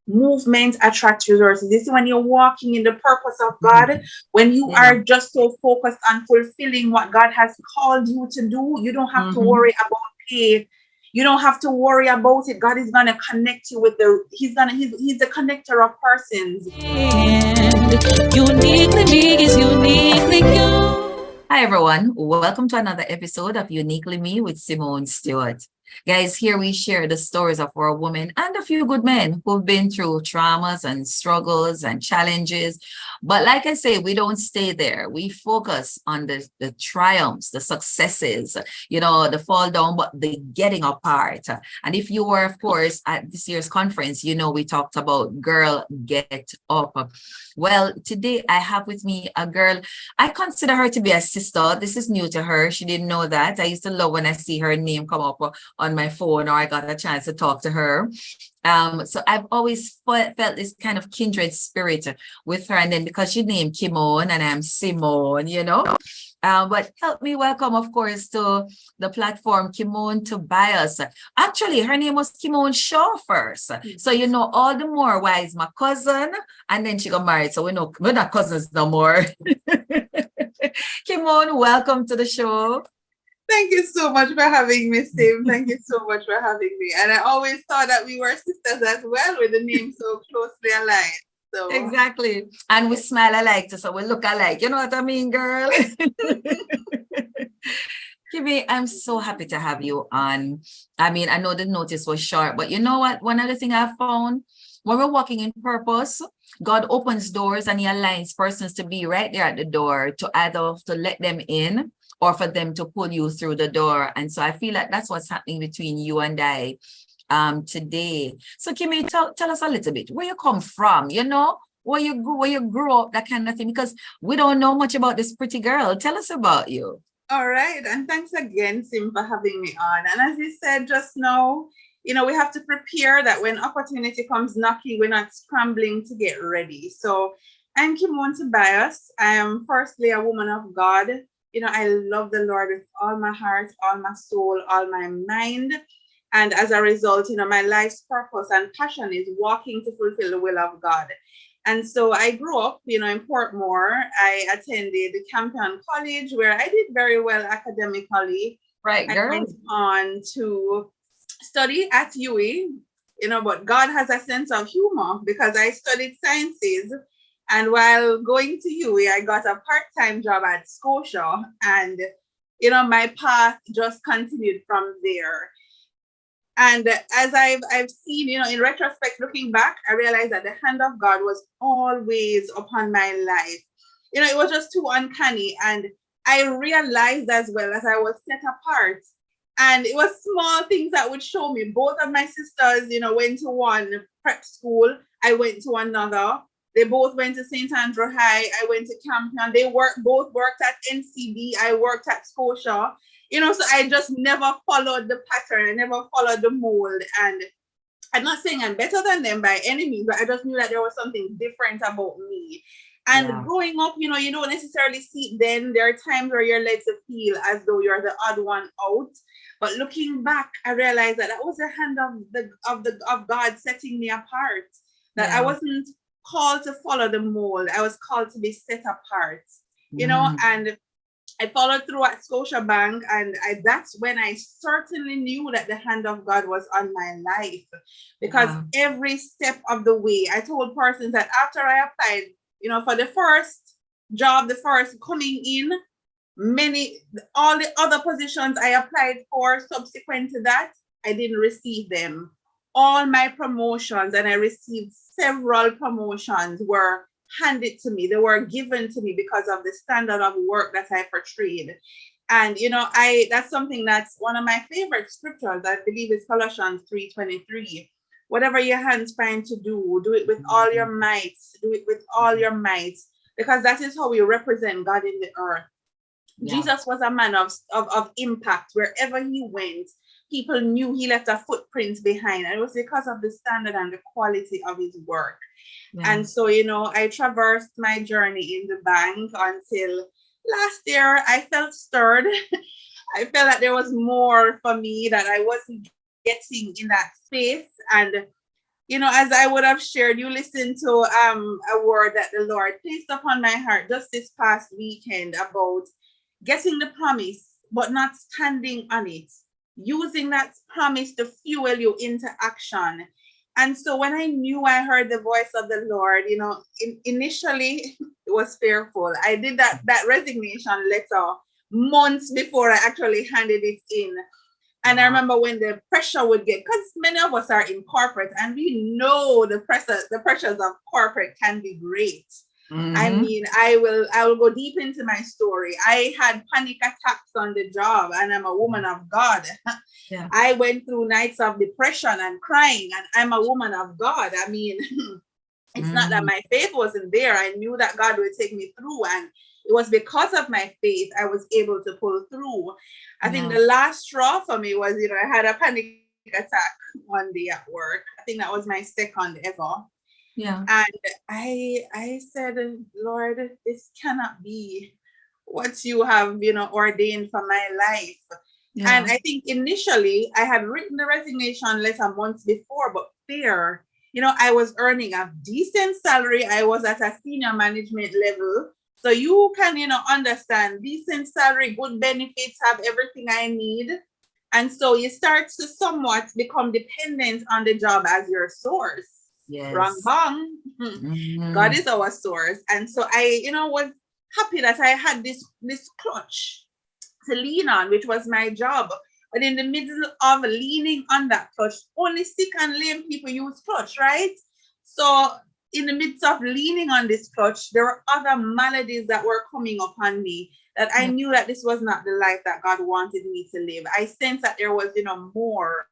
movement attracts resources. This is when you're walking in the purpose of God, Mhm. when you Yeah. are just so focused on fulfilling what God has called you to do, you don't have to Hmm. worry about pay. You don't have to worry about it. God is gonna connect you with he's the connector of persons. And uniquely me is uniquely you. Hi, everyone. Welcome to another episode of Uniquely Me with Simone Stewart. Guys, here we share the stories of our women and a few good men who've been through traumas and struggles and challenges. But like I say, we don't stay there. We focus on the triumphs, the successes, the fall down, but the getting apart. And if you were, of course, at this year's conference, we talked about Girl Get Up. Well, today I have with me a girl. I consider her to be a sister. This is new to her. She didn't know that. I used to love when I see her name come up on my phone or I got a chance to talk to her. So I've always felt this kind of kindred spirit with her. And then because she named Kimone and I'm Simone. But help me welcome, of course, to the platform, Kimone Tobias. Actually, her name was Kimone Shaw first. So, all the more why is my cousin, and then she got married. So we're not cousins no more. Kimone, welcome to the show. Thank you so much for having me, Sim. Thank you so much for having me. And I always thought that we were sisters as well, with the name so closely aligned. So Exactly. And we smile alike, so we look alike. You know what I mean, girl? Kimmy, I'm so happy to have you on. I mean, I know the notice was short, but you know what? One other thing I found, when we're walking in purpose, God opens doors and he aligns persons to be right there at the door to either to let them in or for them to pull you through the door. And so I feel like that's what's happening between you and I today. So Kimmy, tell us a little bit where you come from, where you grew up, that kind of thing, because we don't know much about this pretty girl. Tell us about you. all right, and thanks again, Sim, for having me on. And as you said just now, we have to prepare that when opportunity comes knocking, we're not scrambling to get ready. So I'm Kimone Tobias. I am firstly a woman of God. I love the Lord with all my heart, all my soul, all my mind. And as a result, my life's purpose and passion is walking to fulfill the will of God. And so I grew up, in Portmore. I attended Campion College where I did very well academically. Right, I girl. went on to study at UWI, but God has a sense of humor because I studied sciences. And while going to UWI, I got a part-time job at Scotia. And, my path just continued from there. And as I've seen, in retrospect, looking back, I realized that the hand of God was always upon my life. It was just too uncanny. And I realized as well as I was set apart. And it was small things that would show me. Both of my sisters, went to one prep school. I went to another. They both went to St. Andrew High. I went to Campion. Both worked at NCB. I worked at Scotia. So I just never followed the pattern. I never followed the mold. And I'm not saying I'm better than them by any means, but I just knew that there was something different about me. And Yeah. growing up, you don't necessarily see it then. There are times where you're led to feel as though you're the odd one out. But looking back, I realized that was the hand of God setting me apart. That I Yeah. wasn't called to follow the mold. I was called to be set apart. Mm, And I followed through at Scotiabank, and that's when I certainly knew that the hand of God was on my life. Because yeah. every step of the way, I told persons that after I applied, for the first job, the first coming in, all the other positions I applied for subsequent to that, I didn't receive them. All my promotions, and I received several promotions, were handed to me. They were given to me because of the standard of work that I portrayed. And I that's something that's one of my favorite scriptures. I believe it's Colossians 3:23. Whatever your hands find to do, do it with all your might. Do it with all your might. Because that is how we represent God in the earth. Yeah. Jesus was a man of impact. Wherever he went, people knew he left a footprint behind. And it was because of the standard and the quality of his work. Yeah. And so, I traversed my journey in the bank until last year I felt stirred. I felt that there was more for me that I wasn't getting in that space. And as I would have shared, you listened to a word that the Lord placed upon my heart just this past weekend about getting the promise, but not standing on it, using that promise to fuel you into action. And so when I knew I heard the voice of the Lord, initially it was fearful. I did that resignation letter months before I actually handed it in. And I remember when the pressure would get, because many of us are in corporate and we know the pressures of corporate can be great. I mean, I will go deep into my story. I had panic attacks on the job, and I'm a woman of God. Yeah. I went through nights of depression and crying, and I'm a woman of God. I mean, it's not that my faith wasn't there. I knew that God would take me through, and it was because of my faith I was able to pull through. I think the last straw for me was, I had a panic attack one day at work. I think that was my second ever. Yeah. And I said, Lord, this cannot be what you have, ordained for my life. Yeah. And I think initially I had written the resignation letter months before, but fear, I was earning a decent salary. I was at a senior management level. So you can, understand decent salary, good benefits, have everything I need. And so you start to somewhat become dependent on the job as your source. Yes. Wrong bang. God is our source. And so I, was happy that I had this clutch to lean on, which was my job. But in the middle of leaning on that clutch, only sick and lame people use clutch, right? So in the midst of leaning on this clutch, there were other maladies that were coming upon me, that I knew that this was not the life that God wanted me to live. I sensed that there was, more.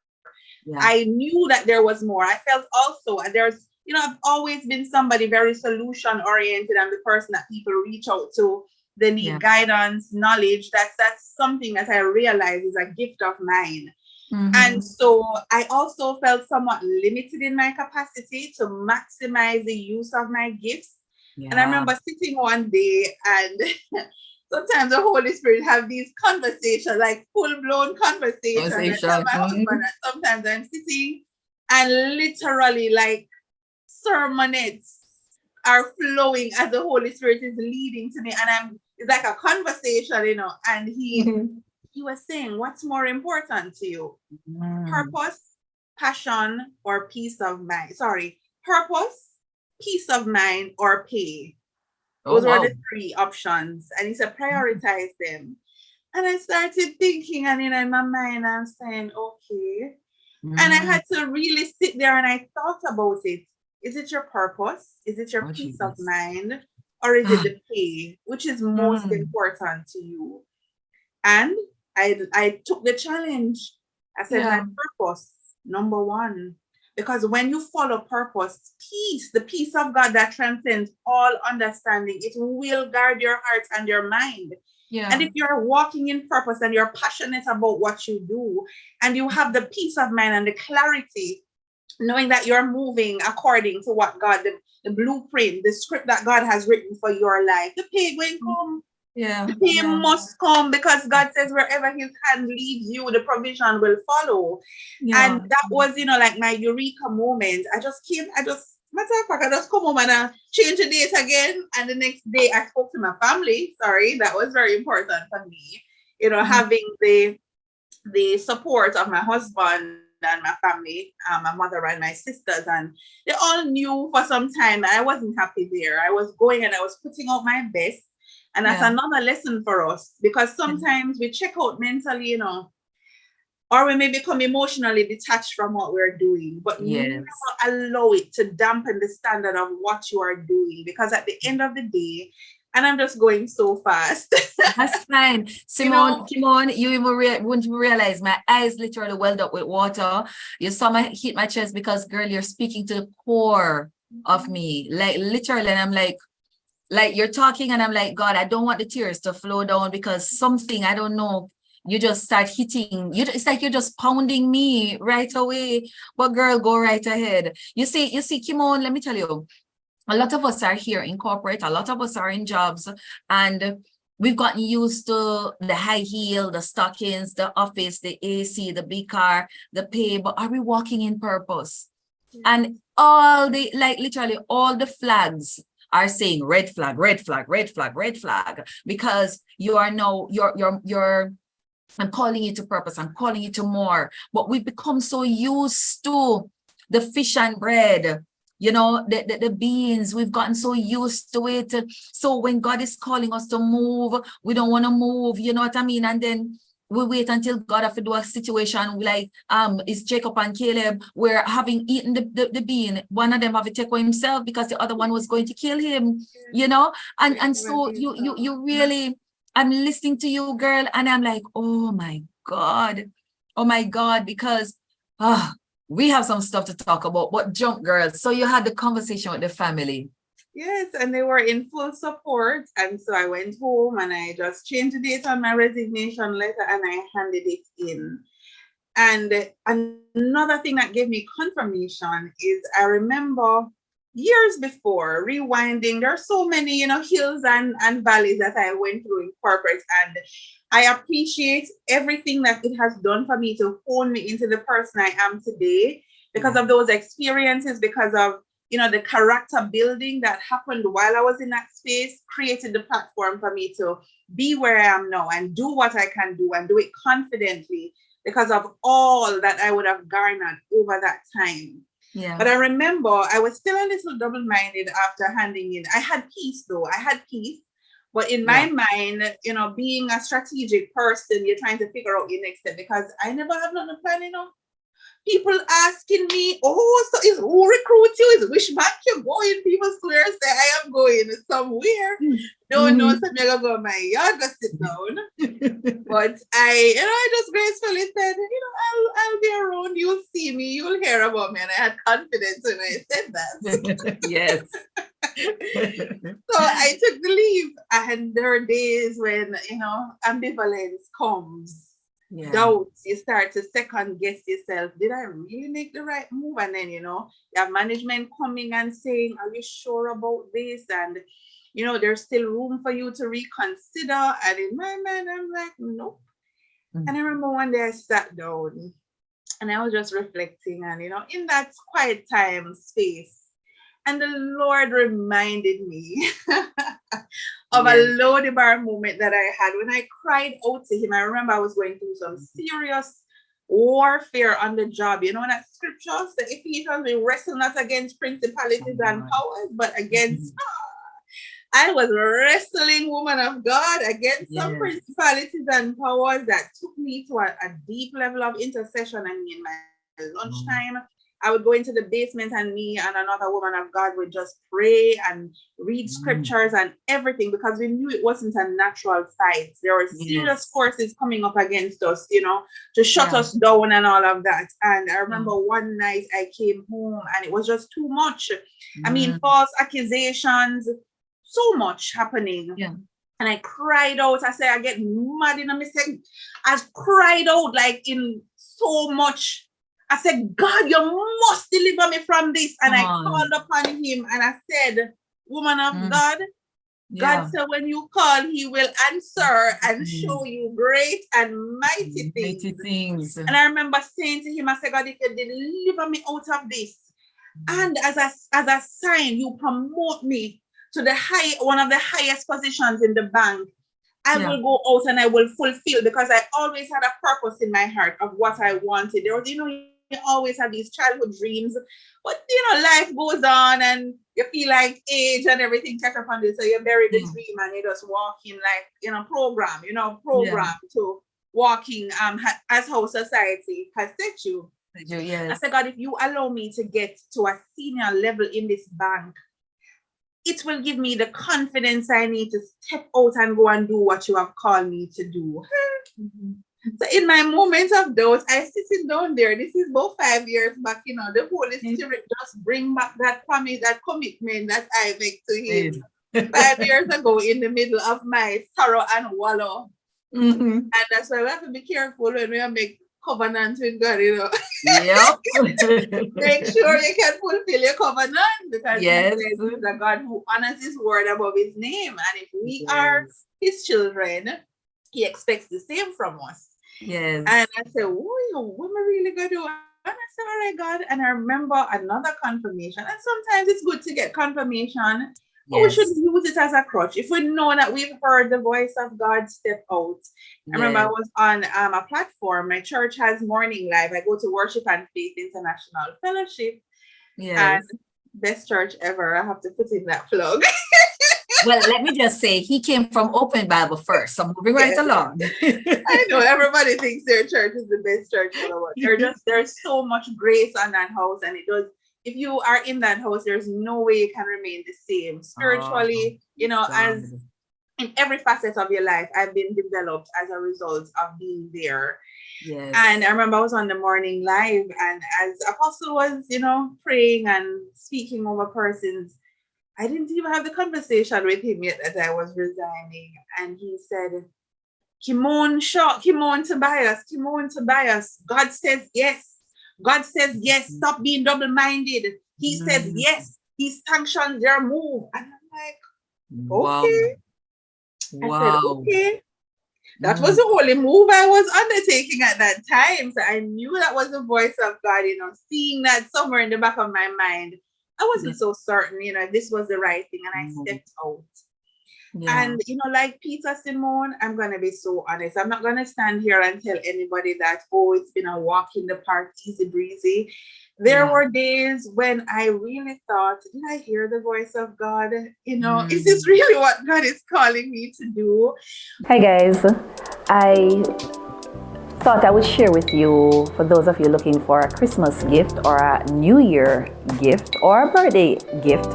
Yeah. I knew that there was more. I felt also, and there's, I've always been somebody very solution oriented. I'm the person that people reach out to. They need guidance, knowledge. That's something that I realize is a gift of mine. And so I also felt somewhat limited in my capacity to maximize the use of my gifts. Yeah. And I remember sitting one day, and sometimes the Holy Spirit have these conversations, like full-blown conversations. And sometimes I'm sitting and literally like sermonettes are flowing as the Holy Spirit is leading to me. And it's like a conversation, and he was saying, what's more important to you? Purpose, passion, or peace of mind? Sorry, purpose, peace of mind, or pay. Those were the three options. And he said, prioritize them. And I started thinking, and in my mind, I'm saying, okay. And I had to really sit there and I thought about it. Is it your purpose? Is it your peace of mind? Or is it the pay? Which is most important to you? And I took the challenge. I said, my purpose, number one. Because when you follow purpose, peace, the peace of God that transcends all understanding, it will guard your heart and your mind. Yeah. And if you're walking in purpose and you're passionate about what you do, and you have the peace of mind and the clarity, knowing that you're moving according to what God, the blueprint, the script that God has written for your life, the pay will come. Yeah. The pay must come, because God says wherever his hand leads you, the provision will follow. Yeah. And that was, like my eureka moment. I just matter of fact, I just come home and I change the date again. And the next day I spoke to my family. Sorry, that was very important for me. Having the support of my husband and my family, my mother and my sisters, and they all knew for some time I wasn't happy there. I was going and I was putting out my best. And that's another lesson for us, because sometimes we check out mentally, or we may become emotionally detached from what we're doing, but never allow it to dampen the standard of what you are doing, because at the end of the day, and I'm just going so fast. That's fine. Simone, Kimone, you even wouldn't realize my eyes literally welled up with water. You saw my hit my chest, because girl, you're speaking to the core of me, like literally, and I'm like you're talking and I'm like, God, I don't want the tears to flow down, because something, I don't know, you just start hitting, it's like you're just pounding me right away. But girl, go right ahead. You see, Kimone, let me tell you, a lot of us are here in corporate, a lot of us are in jobs, and we've gotten used to the high heel, the stockings, the office, the AC, the big car, the pay, but are we walking in purpose? And all the, like literally all the flags are saying red flag, red flag, red flag, red flag, because you are now, you're I'm calling you to purpose, I'm calling you to more. But we've become so used to the fish and bread, you know, the beans. We've gotten so used to it. So when God is calling us to move, we don't want to move, you know what I mean? And then we wait until God have to do a situation like is Jacob and Caleb, where having eaten the bean, one of them have to take for himself because the other one was going to kill him, you know. And so you really, I'm listening to you, girl, and I'm like, oh my God, because we have some stuff to talk about. But jump, girls. So you had the conversation with the family. Yes, and they were in full support. And so I went home and I just changed the date on my resignation letter and I handed it in. And another thing that gave me confirmation is I remember years before rewinding, there are so many, you know, hills and valleys that I went through in corporate. And I appreciate everything that it has done for me to hone me into the person I am today because of those experiences, because of, you know, the character building that happened while I was in that space, created the platform for me to be where I am now and do what I can do and do it confidently because of all that I would have garnered over that time. Yeah. But I remember I was still a little double-minded after handing in. I had peace though. I had peace. But in my mind, you know, being a strategic person, you're trying to figure out your next step because I never have nothing planned, you know. People asking me, oh, so is who recruit you? Is which bank you going? People swear say I am going somewhere. Don't know, so I'm gonna go my yard, go sit down. But I just gracefully said, you know, I'll be around. You'll see me. You'll hear about me. And I had confidence when I said that. Yes. So I took the leave, and there are days when, you know, ambivalence comes. Yeah. Doubts, you start to second guess yourself. Did I really make the right move? And then, you know, you have management coming and saying, are you sure about this? And, you know, there's still room for you to reconsider. And in my mind, I'm like, nope. And I remember one day I sat down and I was just reflecting and, you know, in that quiet time space, and the Lord reminded me of a Lodebar moment that I had when I cried out to him. I remember I was going through some serious warfare on the job. You know, that scripture, the Ephesians, we wrestle not against principalities and powers, but against I was wrestling, woman of God, against some principalities and powers that took me to a deep level of intercession. I mean, my lunchtime, I would go into the basement and me and another woman of God would just pray and read scriptures and everything because we knew it wasn't a natural fight. There were serious forces coming up against us, you know, to shut us down and all of that. And I remember one night I came home and it was just too much. I mean, false accusations, so much happening. Yeah. And I cried out. I said, I get mad in a mistake. I cried out like in so much. I said, God, you must deliver me from this. And I called upon him and I said, woman of God, God said, when you call, he will answer and show you great and mighty things. And I remember saying to him, I said, God, if you deliver me out of this, and as a sign, you promote me to one of the highest positions in the bank, I will go out and I will fulfill, because I always had a purpose in my heart of what I wanted. There was, you know, you always have these childhood dreams, but you know, life goes on and you feel like age and everything catch up on this. So you bury the dream and you just walk in like, you know, program to walking as how society has set you. I said, God, if you allow me to get to a senior level in this bank, it will give me the confidence I need to step out and go and do what you have called me to do. So in my moments of doubt, I sitting down there. This is about 5 years back, you know, the Holy Spirit just bring back that promise, that commitment that I make to him 5 years ago in the middle of my sorrow and wallow. And that's why we have to be careful when we make covenant with God, you know. Make sure you can fulfill your covenant, because he says he's a God who honors his word above his name. And if we are his children, he expects the same from us. And I said, what am I really going to do? I said, all right, God. And I remember another confirmation. And sometimes it's good to get confirmation, but we shouldn't Yes. use it as a crutch. If we know that we've heard the voice of God, step out. I remember I Yes. was on a platform. My church has morning live. I go to Worship and Faith International Fellowship, and Yes. best church ever. I have to put in that plug. Well, let me just say he came from Open Bible first. So moving right Yes. along. I know everybody thinks their church is the best church ever, but there's so much grace on that house, and it does. If you are in that house, there's no way you can remain the same Oh, spiritually. As God. in every facet of your life, I've been developed as a result of being there. And Yes. I remember I was on the morning live, and as Apostle was, praying and speaking over persons, I didn't even have the conversation with him yet that I was resigning, and he said, Kimone Shaw, Kimone Tobias. God says yes. God says yes. Stop being double-minded. He says Mm. yes. He sanctioned your move. And I'm like, Wow. okay. I said, Wow. okay. That was Mm. the only move I was undertaking at that time. So I knew that was the voice of God, seeing that somewhere in the back of my mind. I Yeah. wasn't so certain, if this was the right thing. And I Mm. stepped out. Yeah. And like Peter, Simone, I'm gonna be so honest. I'm not gonna stand here and tell anybody that, oh, it's been a walk in the park, easy breezy. There Yeah. were days when I really thought, did I hear the voice of God? Is this Mm. really what God is calling me to do? Hi guys, I thought I would share with you, for those of you looking for a Christmas gift or a New Year gift or a birthday gift,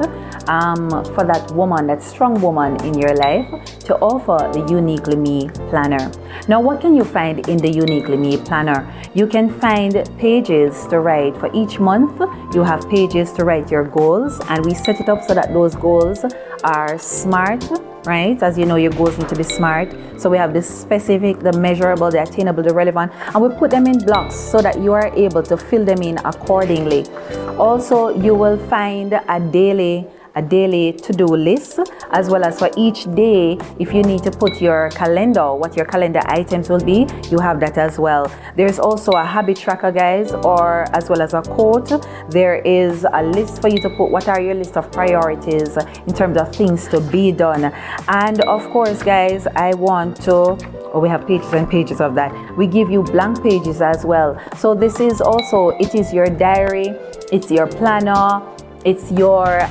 for that woman, that strong woman in your life, to offer the Uniquely Me Planner. Now, what can you find in the Uniquely Me Planner? You can find pages to write for each month. You have pages to write your goals, and we set it up so that those goals are smart, right? As you know, your goals need to be smart. So we have the specific, the measurable, the attainable, the relevant, and we put them in blocks so that you are able to fill them in accordingly. Also, you will find a daily to-do list, as well as for each day, if you need to put your calendar, what your calendar items will be, you have that as well. There's also a habit tracker, guys, or as well as a quote. There is a list for you to put what are your list of priorities in terms of things to be done. And of course, guys, we have pages and pages of that. We give you blank pages as well. So this is also, it is your diary, it's your planner, it's your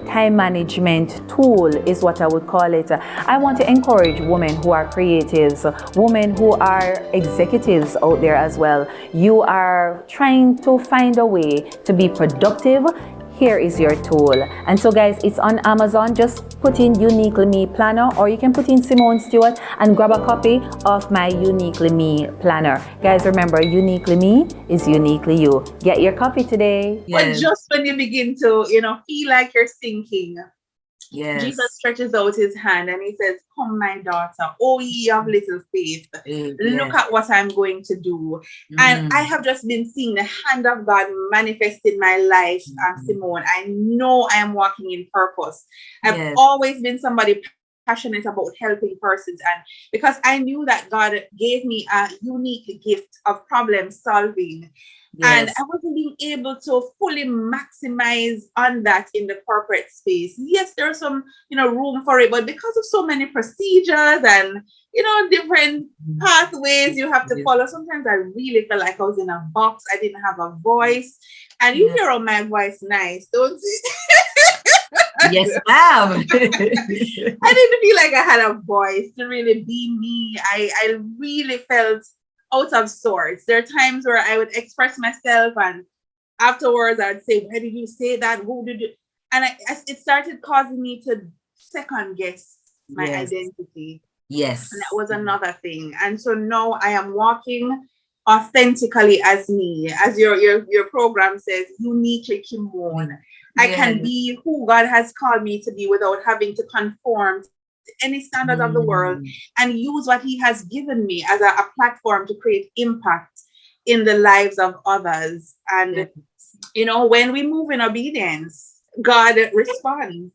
time management tool is what I would call it. I want to encourage women who are creatives, women who are executives out there as well. You are trying to find a way to be productive. Here is your tool. And so guys, it's on Amazon. Just put in Uniquely Me Planner, or you can put in Simone Stewart and grab a copy of my Uniquely Me Planner. Guys, remember, Uniquely Me is uniquely you. Get your copy today. But Yes. just when you begin to, feel like you're sinking, Jesus Yes. stretches out his hand and he says, come, my daughter, oh ye of little faith, look Yes. at what I'm going to do. And I Mm. have just been seeing the hand of God manifest in my life, Simone. I know I am walking in purpose. I've Yes. always been somebody passionate about helping persons. And because I knew that God gave me a unique gift of problem solving, and I Yes. wasn't being able to fully maximize on that in the corporate space. Yes, there's some, room for it, but because of so many procedures and, different pathways you have to Yes. follow, sometimes I really felt like I was in a box. I didn't have a voice. And you Yes. hear all my voice nice, don't you? Yes, ma'am. I didn't feel like I had a voice to really be me. I really felt out of sorts. There are times where I would express myself, and afterwards I'd say, why did you say that? Who did you? And it started causing me to second guess my Yes. identity. And that Yes. was another thing. And so now I am walking authentically as me, as your program says, uniquely Kimone. I can Yes. be who God has called me to be without having to conform to any standards of the world, Mm. and use what he has given me as a platform to create impact in the lives of others. And Yes. when we move in obedience, God responds.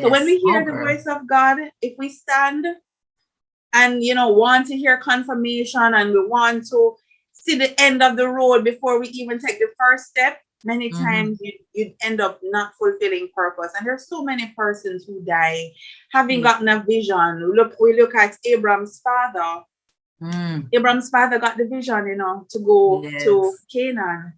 So when Yes. we hear Oh, the girl. voice of God, if we stand and want to hear confirmation, and we want to see the end of the road before we even take the first step, many Mhm. times you'd end up not fulfilling purpose. And there's so many persons who die having Yeah. gotten a vision. We look at Abraham's father. Mm. Abraham's father got the vision, to go to Yes. Canaan,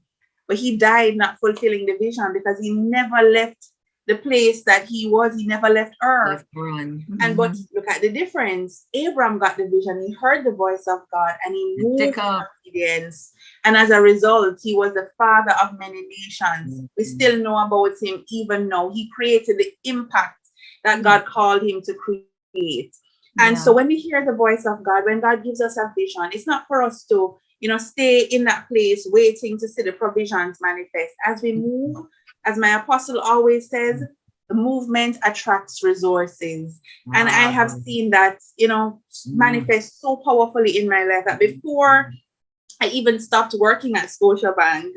but he died not fulfilling the vision because he never left the place that he was. He never left Earth. Left run. But look at the difference. Abraham got the vision. He heard the voice of God and he Take moved in up. obedience. And as a result, he was the father of many nations. We still know about him even now. He created the impact that God called him to create. And so when we hear the voice of God, when God gives us a vision, it's not for us to, stay in that place waiting to see the provisions manifest. As we move, as my apostle always says, the movement attracts resources. And I have seen that, manifest so powerfully in my life that before I even stopped working at Scotiabank,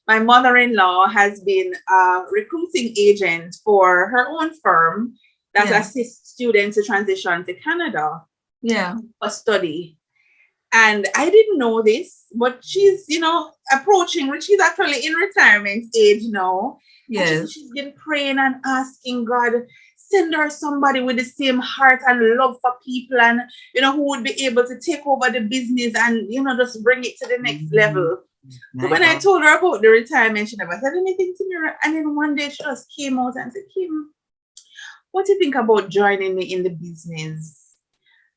my mother-in-law has been a recruiting agent for her own firm that assists students to transition to Canada for study. And I didn't know this, but she's, approaching, she's actually in retirement age now. Yes. She's been praying and asking God, send her somebody with the same heart and love for people and, who would be able to take over the business and, just bring it to the next level. So when I told her about the retirement, she never said anything to me. And then one day she just came out and said, Kim, what do you think about joining me in the business?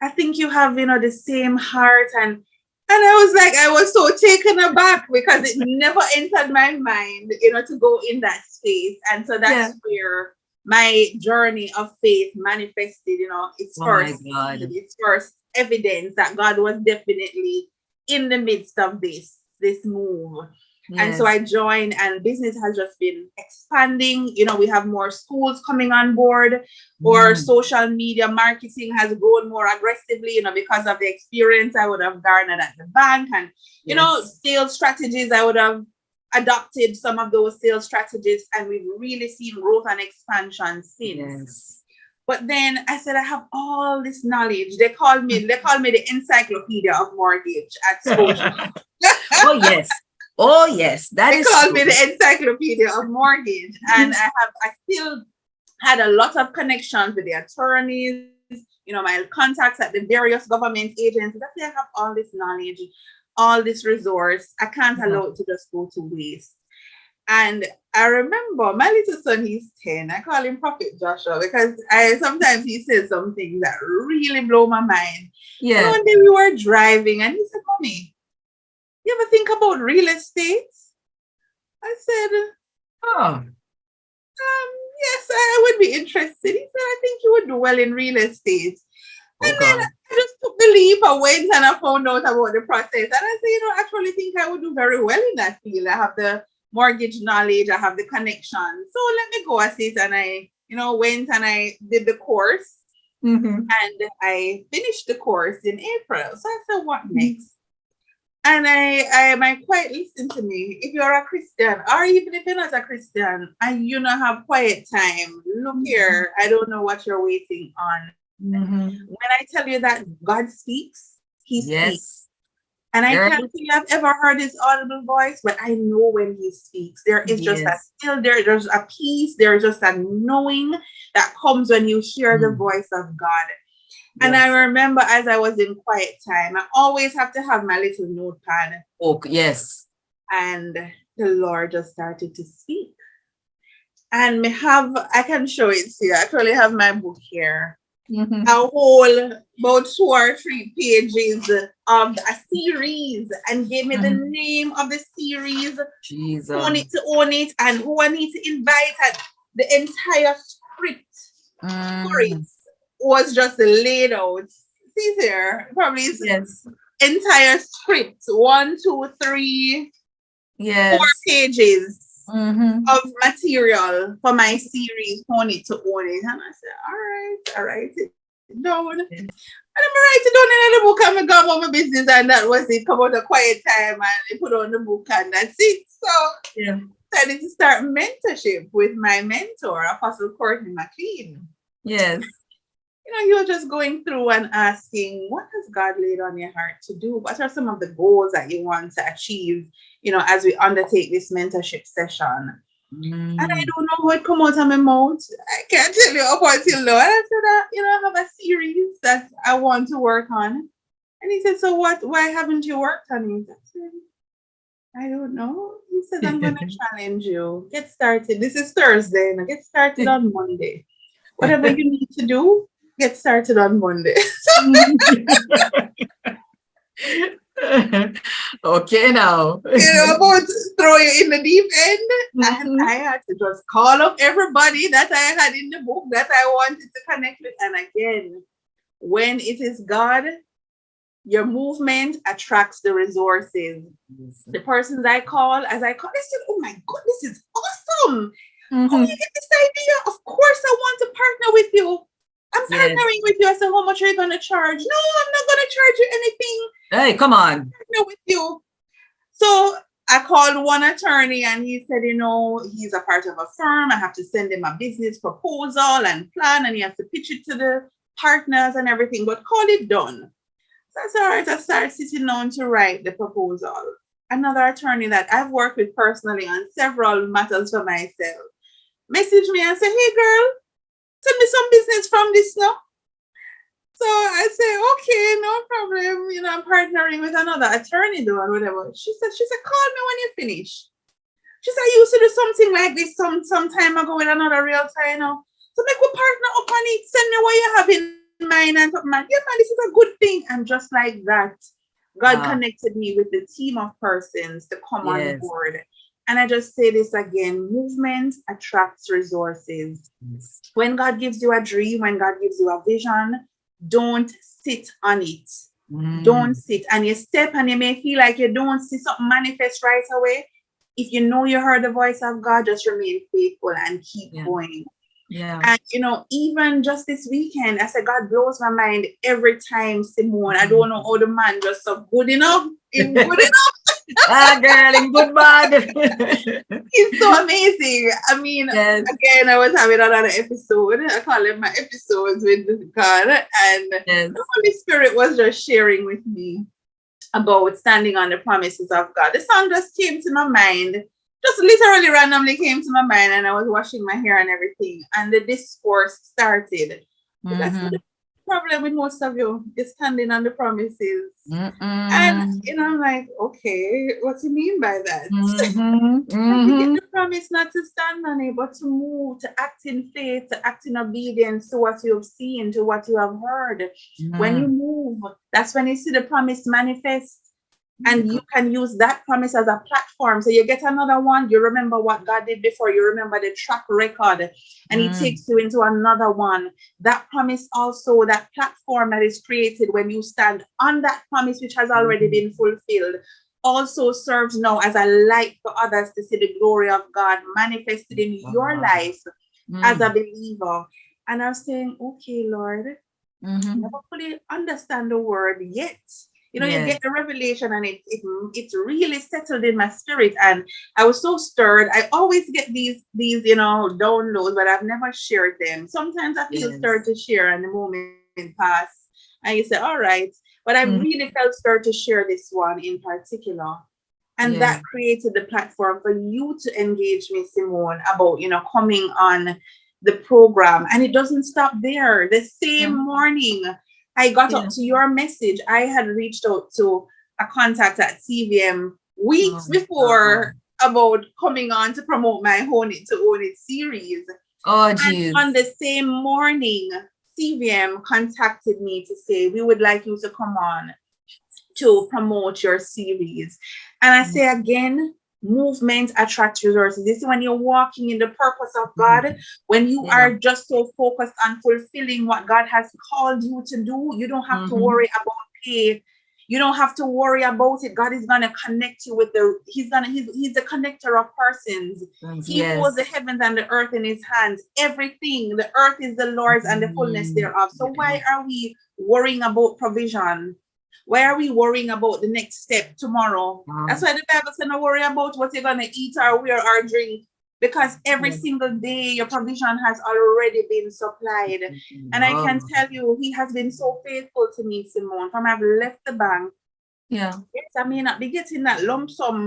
I think you have, the same heart. And I was like, I was so taken aback because it never entered my mind, to go in that space. And so that's where my journey of faith manifested, its first evidence that God was definitely in the midst of this move. And so I joined, and business has just been expanding. We have more schools coming on board, or social media marketing has grown more aggressively, because of the experience I would have garnered at the bank. And, sales strategies, I would have adopted some of those sales strategies, and we've really seen growth and expansion since. But then I said, I have all this knowledge. They call me the encyclopedia of mortgage at Scotia. Oh yes, that is. They called me the encyclopedia of mortgage, and I still had a lot of connections with the attorneys, my contacts at the various government agencies. I have all this knowledge, all this resource. I can't allow it to just go to waste. And I remember my little son, he's 10. I call him Prophet Joshua because sometimes he says some things that really blow my mind. And one day we were driving, and he said, Mommy, you ever think about real estate? I said, yes, I would be interested. He said, I think you would do well in real estate. And then I just took the leap. I went and I found out about the process. And I said, I actually think I would do very well in that field. I have the mortgage knowledge. I have the connection. So let me go assist. And I, went and I did the course. And I finished the course in April. So I said, what next? And I might quite listen to me. If you're a Christian, or even if you're not a Christian, and you don't have quiet time, look here, I don't know what you're waiting on. When I tell you that God speaks, He speaks. And I can't say I've ever heard His audible voice, but I know when He speaks. There is just a still there's a peace, there's just a knowing that comes when you hear the voice of God. And I remember as I was in quiet time, I always have to have my little notepad. And the Lord just started to speak. And I can show it to you. I actually have my book here. A whole about 2 or 3 pages of a series, and gave me the name of the series, who I need to own it, and who I need to invite, and the entire script for it was just laid out. See there, probably entire script, 1, 2, 3, 4 pages of material for my series, Own It to Own It. And I said, all right, I write it down. And I write it down in the book, and I go about my business, and that was it. Come out a quiet time, and I put on the book, and that's it. So I decided to start mentorship with my mentor, Apostle Courtney McLean. you're just going through and asking, what has God laid on your heart to do? What are some of the goals that you want to achieve, as we undertake this mentorship session? And I don't know what come out of my mouth. I can't tell you up until now. And I said, I have a series that I want to work on. And he said, so what? Why haven't you worked on it? I said, I don't know. He said, I'm going to challenge you. Get started. This is Thursday. Now get started on Monday. Whatever you need to do, get started on Monday. Okay, now. About to throw you in the deep end. And I had to just call up everybody that I had in the book that I wanted to connect with. And again, when it is God, your movement attracts the resources. The persons I call, they said, oh my God, this is awesome. How you get this idea? Of course, I want to partner with you. I'm partnering with you. I said, how much are you going to charge? No, I'm not going to charge you anything. Hey, come on. Partner with you. So I called one attorney and he said, he's a part of a firm. I have to send him a business proposal and plan, and he has to pitch it to the partners and everything, but call it done. So that's all right. I started sitting down to write the proposal. Another attorney that I've worked with personally on several matters for myself messaged me and said, hey girl, send me some business from this now. So I say, okay, no problem. I'm partnering with another attorney though, and whatever. She said, call me when you finish. She said, I used to do something like this some time ago with another realtor, So make we partner up on it. Send me what you have in mind and something. Yeah, man, this is a good thing. And just like that, God connected me with the team of persons to come on board. And I just say this again, movement attracts resources. When God gives you a dream, when God gives you a vision, don't sit on it. Don't sit. And you step and you may feel like you don't see something manifest right away. If you know you heard the voice of God, just remain faithful and keep going. Yeah. And even just this weekend, I said, God blows my mind every time, Simone. I don't know how the man just so good enough. He's good enough. Girl, in good bad. He's so amazing. I mean, again, I was having another episode. I call it my episodes with God. And the Holy Spirit was just sharing with me about standing on the promises of God. The song just came to my mind. Just literally randomly came to my mind, and I was washing my hair and everything, and the discourse started. That's the problem with most of you, is standing on the promises. And I'm like, okay, what do you mean by that? You get the promise not to stand on it, but to move, to act in faith, to act in obedience to what you have seen, to what you have heard. When you move, that's when you see the promise manifest. And you can use that promise as a platform. So you get another one, you remember what God did before, you remember the track record, and He takes you into another one. That promise also, that platform that is created when you stand on that promise, which has already been fulfilled, also serves now as a light for others to see the glory of God manifested in your life as a believer. And I'm saying, okay, Lord, I don't fully understand the word yet. You get the revelation, and it's really settled in my spirit. And I was so stirred. I always get these downloads, but I've never shared them. Sometimes I feel stirred to share, and the moment pass, and you say, all right. But I really felt stirred to share this one in particular. And that created the platform for you to engage me, Simone, about, coming on the program. And it doesn't stop there. The same morning, I got up to your message. I had reached out to a contact at CVM weeks before about coming on to promote my Own It series. Oh, geez. And on the same morning, CVM contacted me to say, we would like you to come on to promote your series. And I say again, movement attracts resources. This is when you're walking in the purpose of God, when you are just so focused on fulfilling what God has called you to do. You don't have to worry about pay. You don't have to worry about it. God is gonna connect you with He's the connector of persons. He holds the heavens and the earth in His hands. Everything, the earth is the Lord's and the fullness thereof. So why are we worrying about provision? Why are we worrying about the next step tomorrow? That's why the Bible says, don't worry about what you're going to eat or wear or drink, because every Yeah. single day your provision has already been supplied. And I can Wow. tell you, he has been so faithful to me, Simone. From I've left the bank, Yeah. yes, I may not be getting that lump sum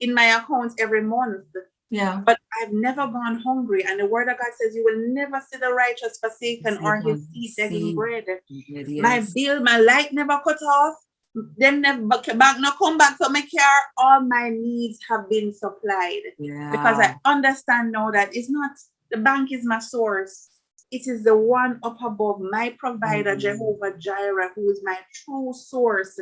in my account every month, Yeah. but I've never gone hungry. And the word of God says, you will never see the righteous forsaken or his Second. seed begging See. bread. My Yes. bill, my light never cut off. Them never back no come back to my car. All my needs have been supplied because I Yeah. understand now that it's not the bank is my source. It is the one up above, my provider, Mm. Jehovah Jireh, who is my true source.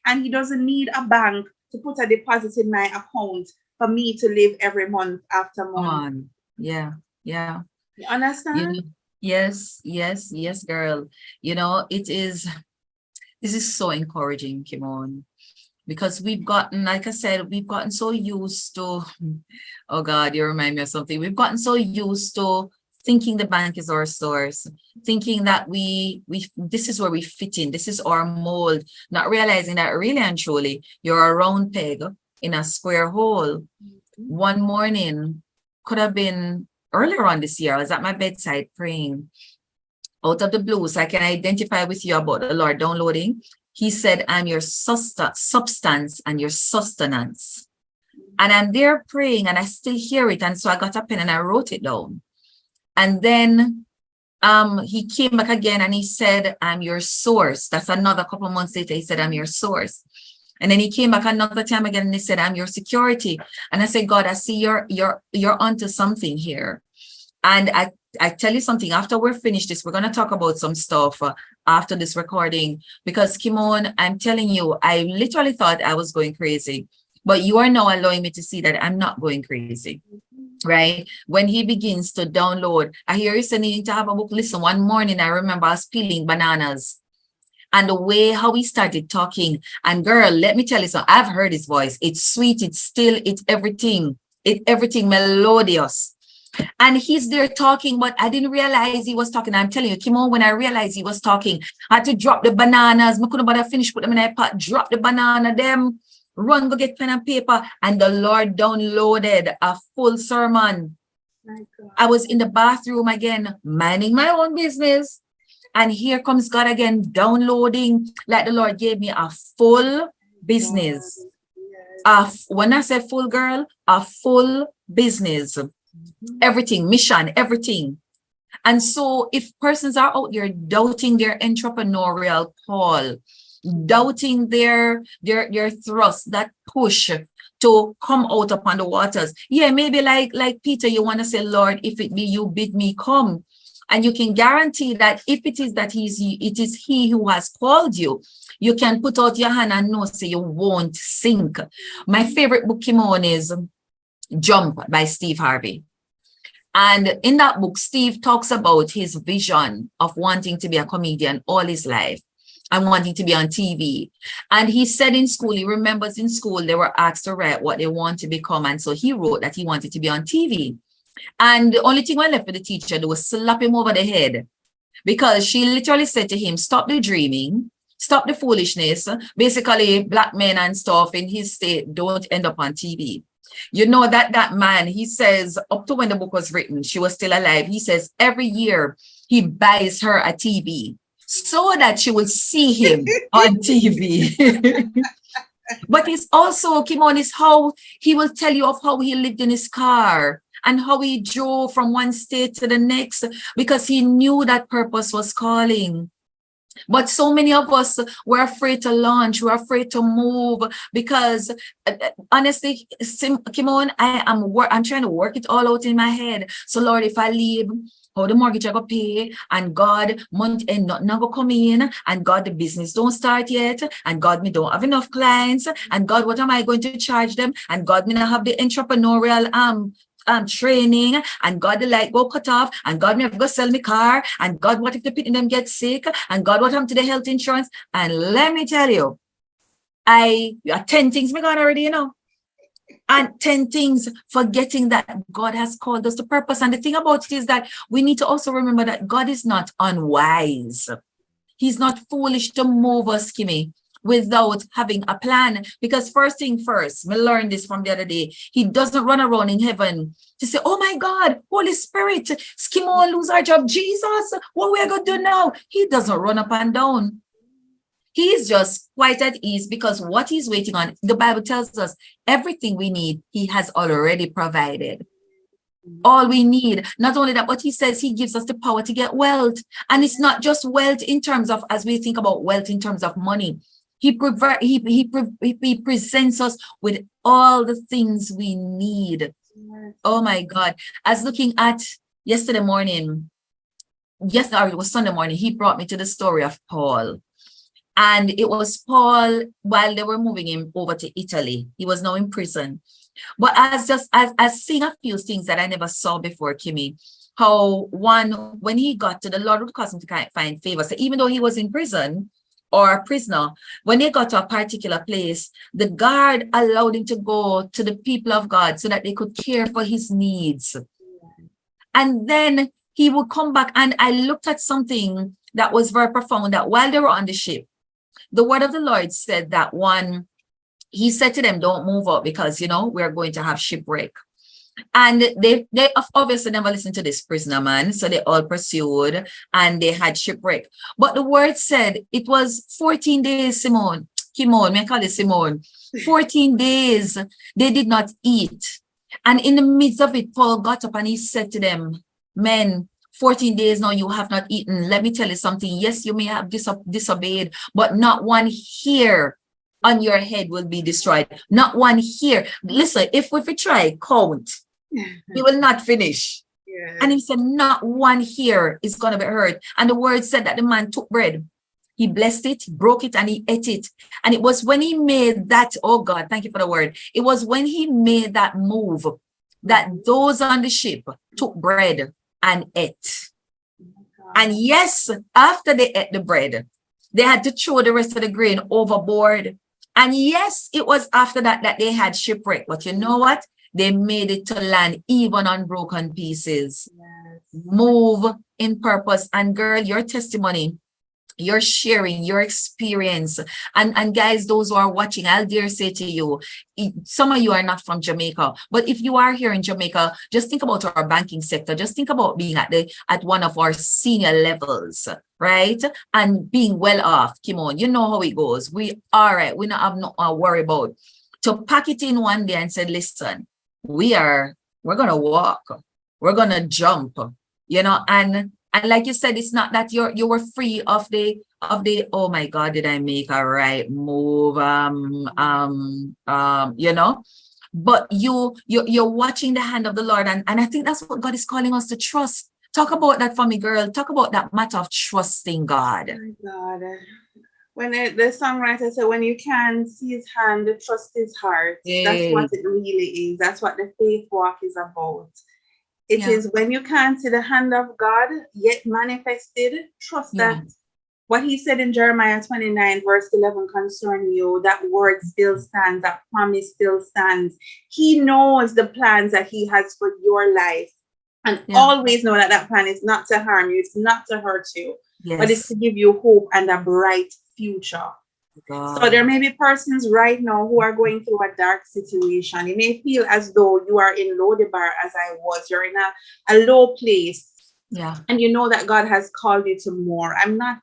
And he doesn't need a bank to put a deposit in my account for me to live every month after Come month. on. Yeah. Yeah. You You understand? know, yes, yes, yes, girl. It is, this is so encouraging, Kimon, because we've gotten, like I said, we've gotten so used to, oh God, you remind me of something. We've gotten so used to thinking the bank is our source, thinking that this is where we fit in, this is our mold, not realizing that really and truly, you're a round peg in a square hole. One morning, could have been earlier on this year, I was at my bedside praying out of the blue, so I can identify with you about the Lord downloading. He said, I'm your substance and your sustenance. And I'm there praying and I still hear it. And so I got a pen and I wrote it down. And then he came back again and he said, I'm your source. That's another couple of months later. He said, I'm your source. And then he came back another time again and he said, I'm your security. And I said, God, I see you're onto something here. And I tell you something, after we're finished this, we're going to talk about some stuff after this recording, because Kimone, I'm telling you, I literally thought I was going crazy, but you are now allowing me to see that I'm not going crazy, right? When he begins to download, I hear you saying to have a book. Listen, one morning, I remember I was peeling bananas and the way how he started talking, and girl, let me tell you something, I've heard his voice. It's sweet, it's still, it's everything melodious. And he's there talking, but I didn't realize he was talking. I'm telling you, Kimon, when I realized he was talking, I had to drop the bananas. I couldn't bother finish, put them in a pot, drop the banana, them, run, go get pen and paper. And the Lord downloaded a full sermon. I was in the bathroom again, minding my own business. And here comes God again, downloading, like the Lord gave me a full business. When I say full, girl, a full business. Everything, mission, everything. And so if persons are out there doubting their entrepreneurial call, doubting their thrust, that push to come out upon the waters, yeah, maybe like Peter, you want to say, Lord, if it be you, bid me come. And you can guarantee that if it is that it is he who has called you, you can put out your hand and know, say you won't sink. My favorite book, Kimone, is Jump by Steve Harvey. And in that book, Steve talks about his vision of wanting to be a comedian all his life and wanting to be on TV. And he said in school, he remembers in school, they were asked to write what they want to become. And so he wrote that he wanted to be on TV. And the only thing I left for the teacher to do was slap him over the head, because she literally said to him, stop the dreaming, stop the foolishness. Basically, black men and stuff in his state don't end up on TV. You know that man, he says, up to when the book was written, she was still alive. He says every year he buys her a TV so that she will see him on TV. But it's also, Kimon, is how he will tell you of how he lived in his car and how he drove from one state to the next, because he knew that purpose was calling. But so many of us were afraid to launch, we're afraid to move, because honestly, Kimon, I'm trying to work it all out in my head. So Lord, if I leave, how the mortgage I go pay, and God, month end nothing go come in, and God, the business don't start yet, and God, me don't have enough clients, and God, what am I going to charge them? And God, me not have the entrepreneurial training, and God, the light go cut off, and God, me have to go sell me car, and God, what if the people them get sick, and God, what happened to the health insurance? And let me tell you, 10 things me gone already, and 10 things, forgetting that God has called us to purpose. And the thing about it is that we need to also remember that God is not unwise. He's not foolish to move us, Kimmy. without having a plan. Because first thing first, we learned this from the other day, he doesn't run around in heaven to say, oh my God, Holy Spirit, Kimone lose our job, Jesus, what we're going to do now? He doesn't run up and down. He's just quite at ease, because what he's waiting on, the Bible tells us everything we need, he has already provided. All we need. Not only that, but he says he gives us the power to get wealth. And it's not just wealth in terms of, as we think about wealth in terms of money. He presents us with all the things we need. Oh my God. As looking at yesterday morning, it was Sunday morning, he brought me to the story of Paul. And it was Paul while they were moving him over to Italy. He was now in prison. But as seeing a few things that I never saw before, Kimmy, how one, when he got to, the Lord would cause him to find favor. So even though he was in prison or a prisoner, when they got to a particular place, the guard allowed him to go to the people of God so that they could care for his needs. And then he would come back, and I looked at something that was very profound, that while they were on the ship, the word of the Lord said that one, he said to them, don't move out, because, we're going to have shipwreck. And they obviously never listened to this prisoner man. So they all pursued and they had shipwreck. But the word said it was 14 days, Kimone, may I call it Simone, 14 days they did not eat. And in the midst of it, Paul got up and he said to them, men, 14 days now you have not eaten. Let me tell you something. Yes, you may have disobeyed, but not one hair on your head will be destroyed. Not one hair. Listen, if we try, count, we will not finish. Yeah. And he said, not one hair is going to be hurt. And the word said that the man took bread. He blessed it, broke it, and he ate it. And it was when he made that, oh God, thank you for the word. It was when he made that move that those on the ship took bread and ate. And yes, after they ate the bread, they had to throw the rest of the grain overboard. And yes, it was after that they had shipwreck. But you know what? They made it to land even on broken pieces. Yes. Move in purpose. And girl, your testimony, your sharing, your experience. And guys, those who are watching, I'll dare say to you, some of you are not from Jamaica, but if you are here in Jamaica, just think about our banking sector. Just think about being at one of our senior levels, right? And being well off. Kimone, you know how it goes. We are right. We don't have no worry about. To pack it in one day and say, listen, we're gonna walk, we're gonna jump, and like you said, it's not that you were free of the oh my God, did I make a right move? But you're watching the hand of the Lord, and I think that's what God is calling us to trust. Talk about that for me, girl. Talk about that matter of trusting God. Oh my God. When the songwriter said, when you can see his hand, trust his heart. Yay. That's what it really is. That's what the faith walk is about. It is when you can't see the hand of God yet manifested, trust that what he said in Jeremiah 29 verse 11 concerning you, that word still stands, that promise still stands. He knows the plans that he has for your life, and always know that plan is not to harm you, it's not to hurt you, but it's to give you hope and a bright future. God. So there may be persons right now who are going through a dark situation. It may feel as though you are in Lodebar, as I was. You're in a low place. Yeah. And you know that God has called you to more. I'm not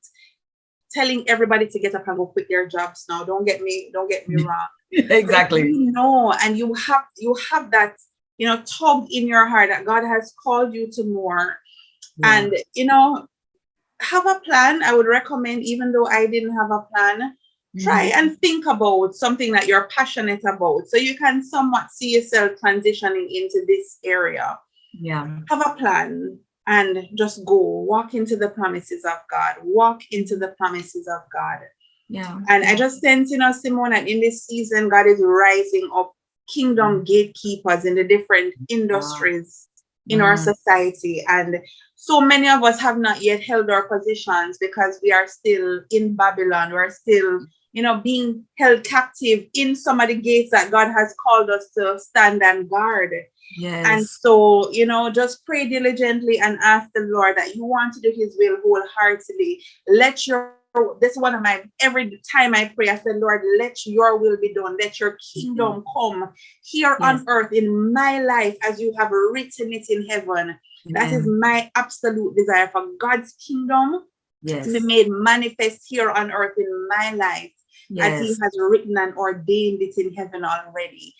telling everybody to get up and go quit their jobs now. Don't get me wrong. Exactly. You know, and you have that, tug in your heart that God has called you to more. Yeah. And have a plan. I would recommend, even though I didn't have a plan, try and think about something that you're passionate about, so you can somewhat see yourself transitioning into this area. Yeah. Have a plan and just go walk into the promises of God. Walk into the promises of God. Yeah. And I just sense, Simone, that in this season, God is rising up kingdom gatekeepers in the different industries in our society. And so many of us have not yet held our positions because we are still in Babylon. We're still, being held captive in some of the gates that God has called us to stand and guard. Yes. And so, just pray diligently and ask the Lord that you want to do his will wholeheartedly. Let your this is one of my, every time I pray, I said, Lord, let your will be done. Let your kingdom come here on earth in my life as you have written it in heaven. That is my absolute desire, for God's kingdom to be made manifest here on earth in my life as he has written and ordained it in heaven already.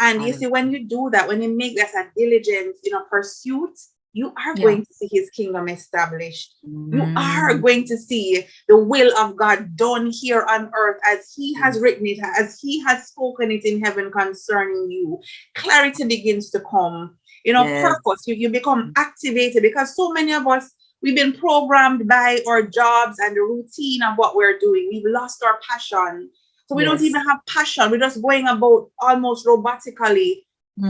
And you see, when you do that, when you make that a diligent, pursuit, you are going to see his kingdom established. You are going to see the will of God done here on earth as he has written it, as he has spoken it in heaven concerning you. Clarity begins to come. Purpose. You become activated, because so many of us, we've been programmed by our jobs and the routine of what we're doing. We've lost our passion. So we don't even have passion. We're just going about almost robotically,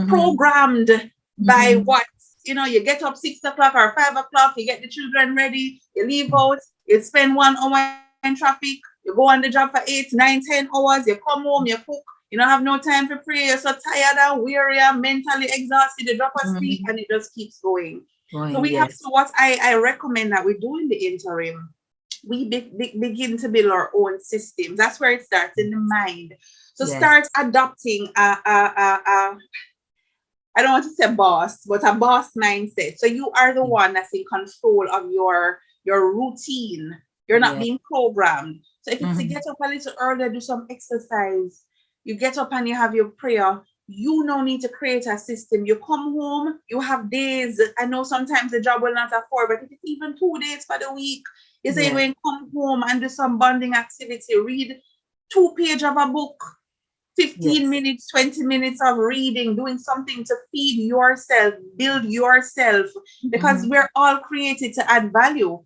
programmed by what? You get up 6 o'clock or 5 o'clock, you get the children ready, you leave out, you spend 1 hour in traffic, you go on the job for 8, 9, 10 hours, you come home, you cook, you don't have no time to pray, you're so tired and weary and mentally exhausted, you drop asleep, and it just keeps going. So we have to, what I recommend that we do in the interim, we begin to build our own systems. That's where it starts, in the mind. So start adopting I don't want to say boss, but a boss mindset. So you are the one that's in control of your routine. You're not being programmed. So if it's to get up a little earlier, do some exercise. You get up and you have your prayer. You no need to create a system. You come home, you have days. I know sometimes the job will not afford, but if it's even 2 days for the week, you say when you come home and do some bonding activity, read 2 pages of a book. 15 minutes, 20 minutes of reading, doing something to feed yourself, build yourself, because we're all created to add value.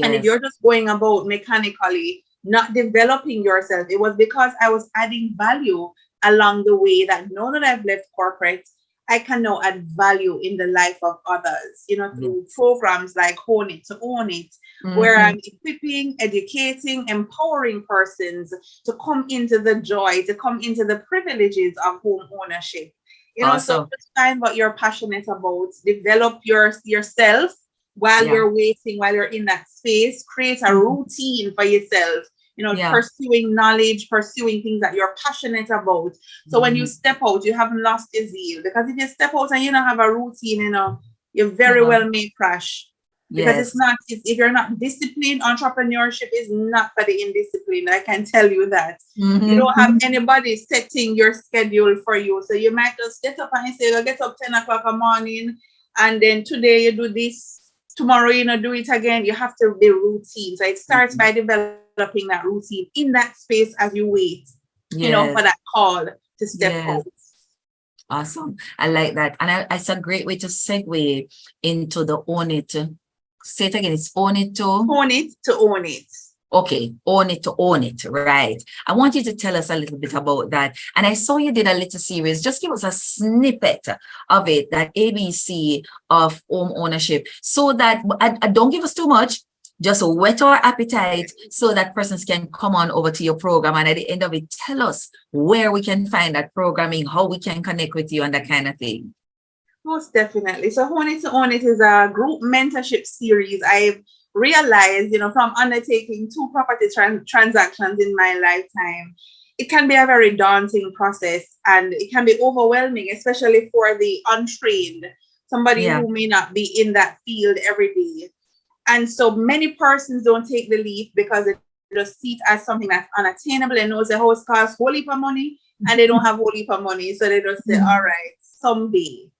And if you're just going about mechanically, not developing yourself, it was because I was adding value along the way that now that I've left corporate, I can now add value in the life of others, through programs like Hone It to Own It, where I'm equipping, educating, empowering persons to come into the joy, to come into the privileges of home ownership. So just find what you're passionate about, develop yourself while you're waiting, while you're in that space, create a routine for yourself. Pursuing knowledge, pursuing things that you're passionate about. So when you step out, you haven't lost your zeal. Because if you step out and you don't have a routine, you very well may crash. Because it's not, if you're not disciplined, entrepreneurship is not for the indisciplined. I can tell you that. You don't have anybody setting your schedule for you. So you might just get up and say, I'll get up 10 o'clock in the morning, and then today you do this. Tomorrow, do it again. You have to be routine. So it starts by developing that routine in that space as you wait, for that call to step out. Awesome. I like that. And it's a great way to segue into the own it. Say it again. It's own it to own it to own it. Okay, own it to own it, right? I want you to tell us a little bit about that. And I saw you did a little series. Just give us a snippet of it, that ABC of home ownership, so that I don't give us too much, just whet our appetite so that persons can come on over to your program. And at the end of it, tell us where we can find that programming, how we can connect with you and that kind of thing. Most definitely. So Own It to Own It is a group mentorship series. I've realized, from undertaking 2 property transactions in my lifetime, it can be a very daunting process, and it can be overwhelming, especially for the untrained, somebody who may not be in that field every day. And so many persons don't take the leap because they just see it as something that's unattainable and knows the house costs whole heap of money, and they don't have whole heap of money. So they just say, all right, someday.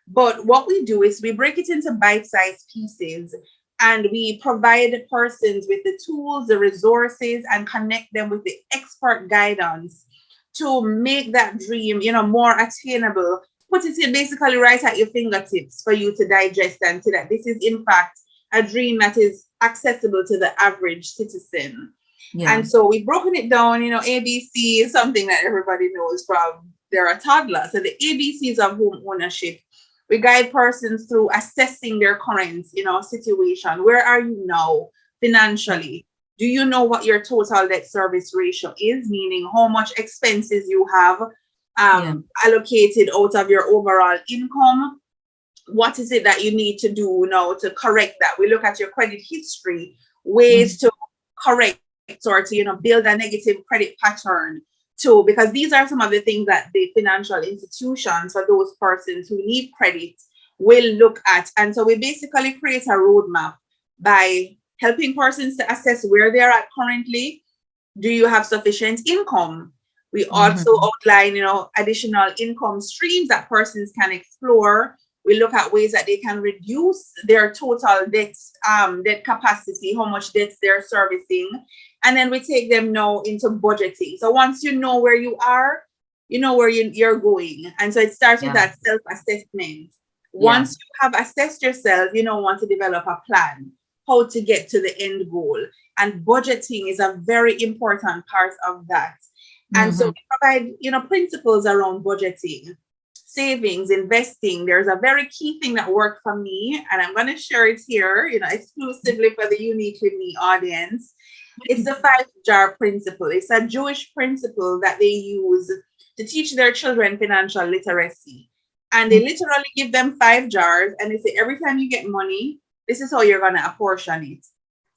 But what we do is we break it into bite-sized pieces, and we provide persons with the tools, the resources, and connect them with the expert guidance to make that dream, more attainable. Put it basically right at your fingertips for you to digest, and to that this is in fact a dream that is accessible to the average citizen. And so we've broken it down. ABC is something that everybody knows from they're a toddler. So the ABCs of home ownership. We guide persons through assessing their current, situation. Where are you now financially? Do you know what your total debt service ratio is? Meaning how much expenses you have allocated out of your overall income? What is it that you need to do now to correct that? We look at your credit history, ways to correct or to, build a negative credit pattern too, because these are some of the things that the financial institutions for those persons who need credit will look at. And so we basically create a roadmap by helping persons to assess where they are at currently. Do you have sufficient income? We also outline, additional income streams that persons can explore. We look at ways that they can reduce their total debt capacity, how much debts they're servicing. And then we take them now into budgeting. So once you know where you are, you know where you're going. And so it starts with that self-assessment. Once you have assessed yourself, want to develop a plan, how to get to the end goal. And budgeting is a very important part of that. And so we provide, principles around budgeting, savings, investing. There's a very key thing that worked for me, and I'm going to share it here, exclusively for the Uniquely Me audience. It's the 5-jar principle. It's a Jewish principle that they use to teach their children financial literacy. And they literally give them 5 jars, and they say, every time you get money, this is how you're going to apportion it.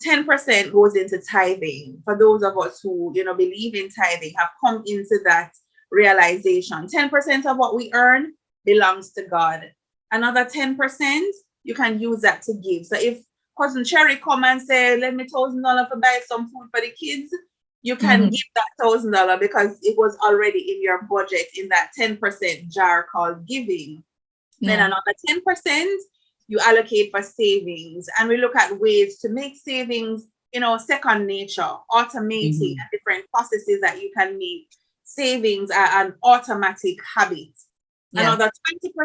10% goes into tithing. For those of us who, believe in tithing, have come into that realization. 10% of what we earn belongs to God. Another 10%, you can use that to give. So if Cousin Cherry come and say, let me $1,000 to buy some food for the kids, you can give that $1,000 because it was already in your budget in that 10% jar called giving. Then another 10%, you allocate for savings. And we look at ways to make savings, second nature, automating different processes that you can make savings are an automatic habit. Another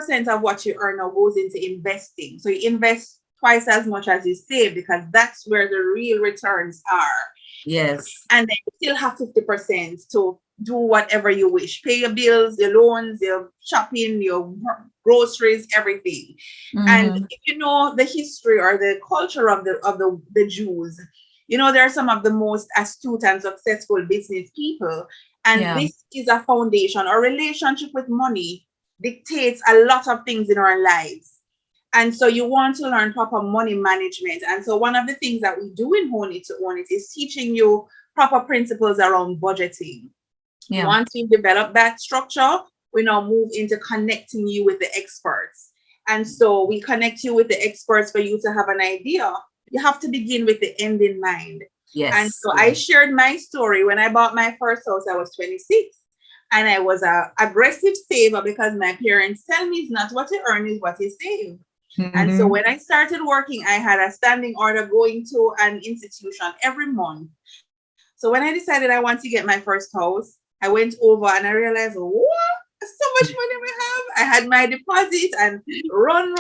20% of what you earn now goes into investing. So you invest twice as much as you save because that's where the real returns are. Yes. And then you still have 50% to do whatever you wish. Pay your bills, your loans, your shopping, your groceries, everything. And if you know the history or the culture of the Jews, they're some of the most astute and successful business people. And this is a foundation. Our relationship with money dictates a lot of things in our lives. And so you want to learn proper money management. And so one of the things that we do in Own It to Own It is teaching you proper principles around budgeting. Once you develop that structure, we now move into connecting you with the experts. And so we connect you with the experts for you to have an idea. You have to begin with the end in mind. Yes. And so I shared my story. When I bought my first house, I was 26. And I was an aggressive saver because my parents tell me it's not what you earn, is what you save. And so when I started working, I had a standing order going to an institution every month. So when I decided I want to get my first house, I went over and I realized, what? So much money we have. I had my deposit and run.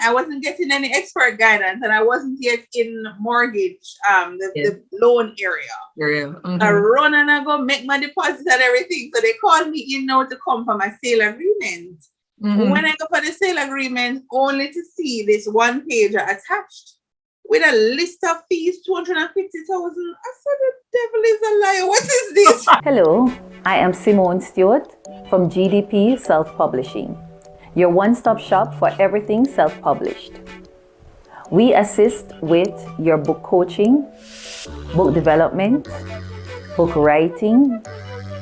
I wasn't getting any expert guidance, and I wasn't yet in mortgage, the loan area. I run and I go make my deposit and everything. So they called me in now to come for my sale agreement. When I go for the sale agreement, only to see this one page attached with a list of fees, 250,000. I said, the devil is a liar. What is this? Hello, I am Simone Stewart from GDP Self-Publishing, your one-stop shop for everything self-published. We assist with your book coaching, book development, book writing,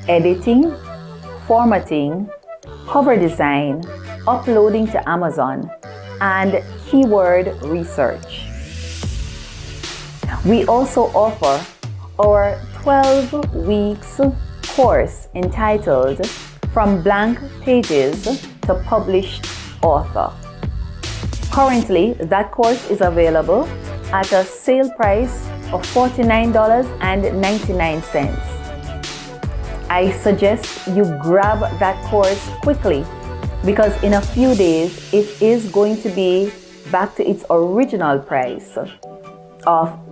editing, formatting, cover design, uploading to Amazon, and keyword research. We also offer our 12 weeks course entitled From Blank Pages to Published Author. Currently, that course is available at a sale price of $49.99. I suggest you grab that course quickly because in a few days it is going to be back to its original price of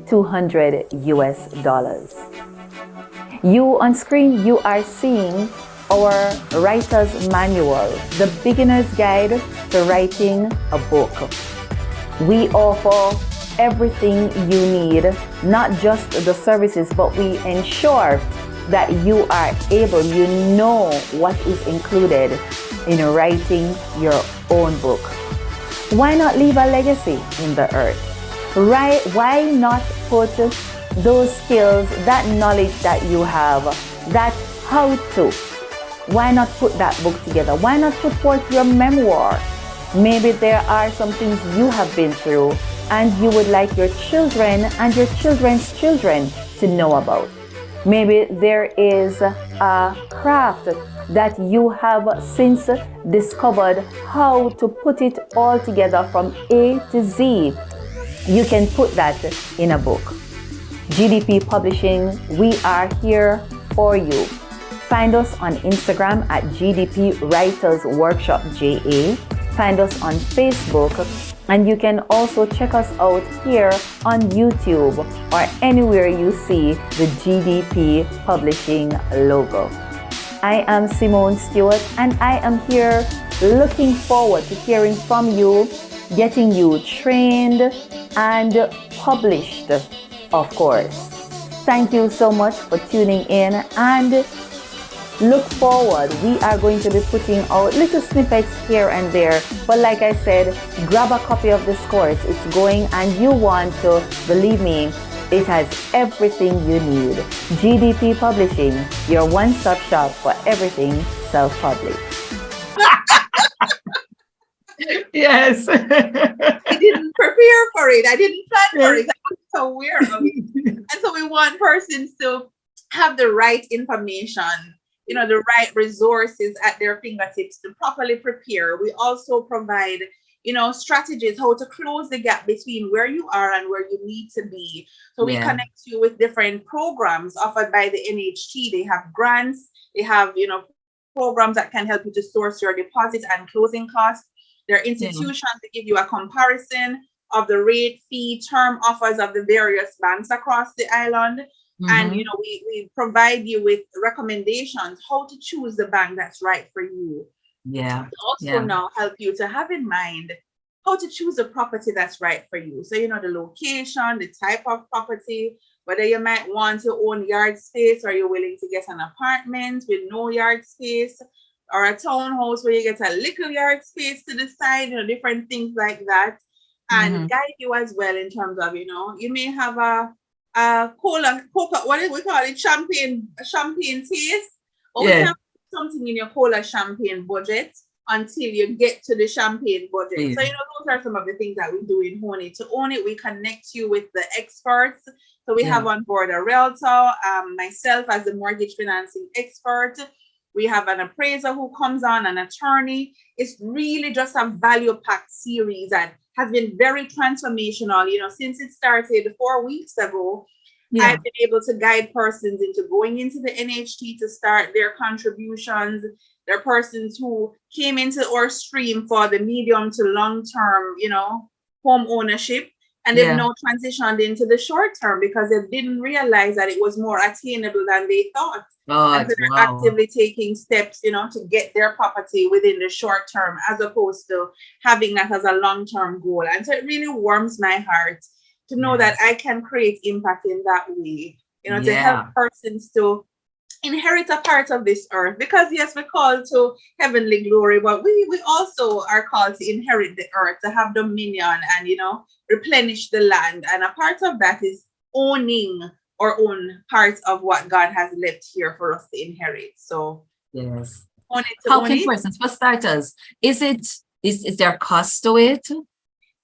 $200 US. You on screen, you are seeing our writer's manual, the beginner's guide to writing a book. We offer everything you need, not just the services, but we ensure that you are able, you know what is included in writing your own book. Why not leave a legacy in the earth? Why not put those skills, that knowledge that you have, that how to, why not put that book together? Why not put forth your memoir? Maybe there are some things you have been through and you would like your children and your children's children to know about. Maybe there is a craft that you have since discovered how to put it all together from A to Z. You can put that in a book. GDP Publishing, we are here for you. Find us on Instagram at GDP Writers Workshop JA. Find us on Facebook, and you can also check us out here on YouTube or anywhere you see the GDP Publishing logo. I am Simone Stewart, and I am here looking forward to hearing from you, getting you trained and published, of course. Thank you so much for tuning in, and look forward. We are going to be putting out little snippets here and there, but like I said, grab a copy of this course. It's going, and you want to, believe me, it has everything you need. GDP Publishing, your one-stop shop for everything self-published. Yes. I didn't prepare for it. I didn't plan for it. I was so aware of it. And so we want persons to have the right information, the right resources at their fingertips to properly prepare. We also provide, strategies how to close the gap between where you are and where you need to be. So we connect you with different programs offered by the NHT. They have grants. They have, programs that can help you to source your deposit and closing costs. There are institutions that give you a comparison of the rate, fee, term offers of the various banks across the island. Mm-hmm. And, we provide you with recommendations how to choose the bank that's right for you. Yeah. Also now help you to have in mind how to choose a property that's right for you. So, the location, the type of property, whether you might want to own yard space or you're willing to get an apartment with no yard space, or a townhouse where you get a little yard space to the side, different things like that, and guide you as well in terms of, you may have a cola, what do we call it, champagne taste, or we can put something in your cola champagne budget until you get to the champagne budget. So, those are some of the things that we do in Honey. To own it, we connect you with the experts. So we have on board a realtor, myself as the mortgage financing expert. We have an appraiser who comes on, an attorney. It's really just a value-packed series and has been very transformational. Since it started 4 weeks ago, I've been able to guide persons into going into the NHT to start their contributions. There are persons who came into our stream for the medium to long-term, home ownership. And they've now transitioned into the short term because they didn't realize that it was more attainable than they thought. And so they're actively taking steps, to get their property within the short term, as opposed to having that as a long-term goal. And so it really warms my heart to know that I can create impact in that way, to help persons to inherit a part of this earth. Because yes, we're called to heavenly glory, but we also are called to inherit the earth, to have dominion and, replenish the land. And a part of that is owning our own part of what God has left here for us to inherit. So how can persons, for starters, is there cost to it?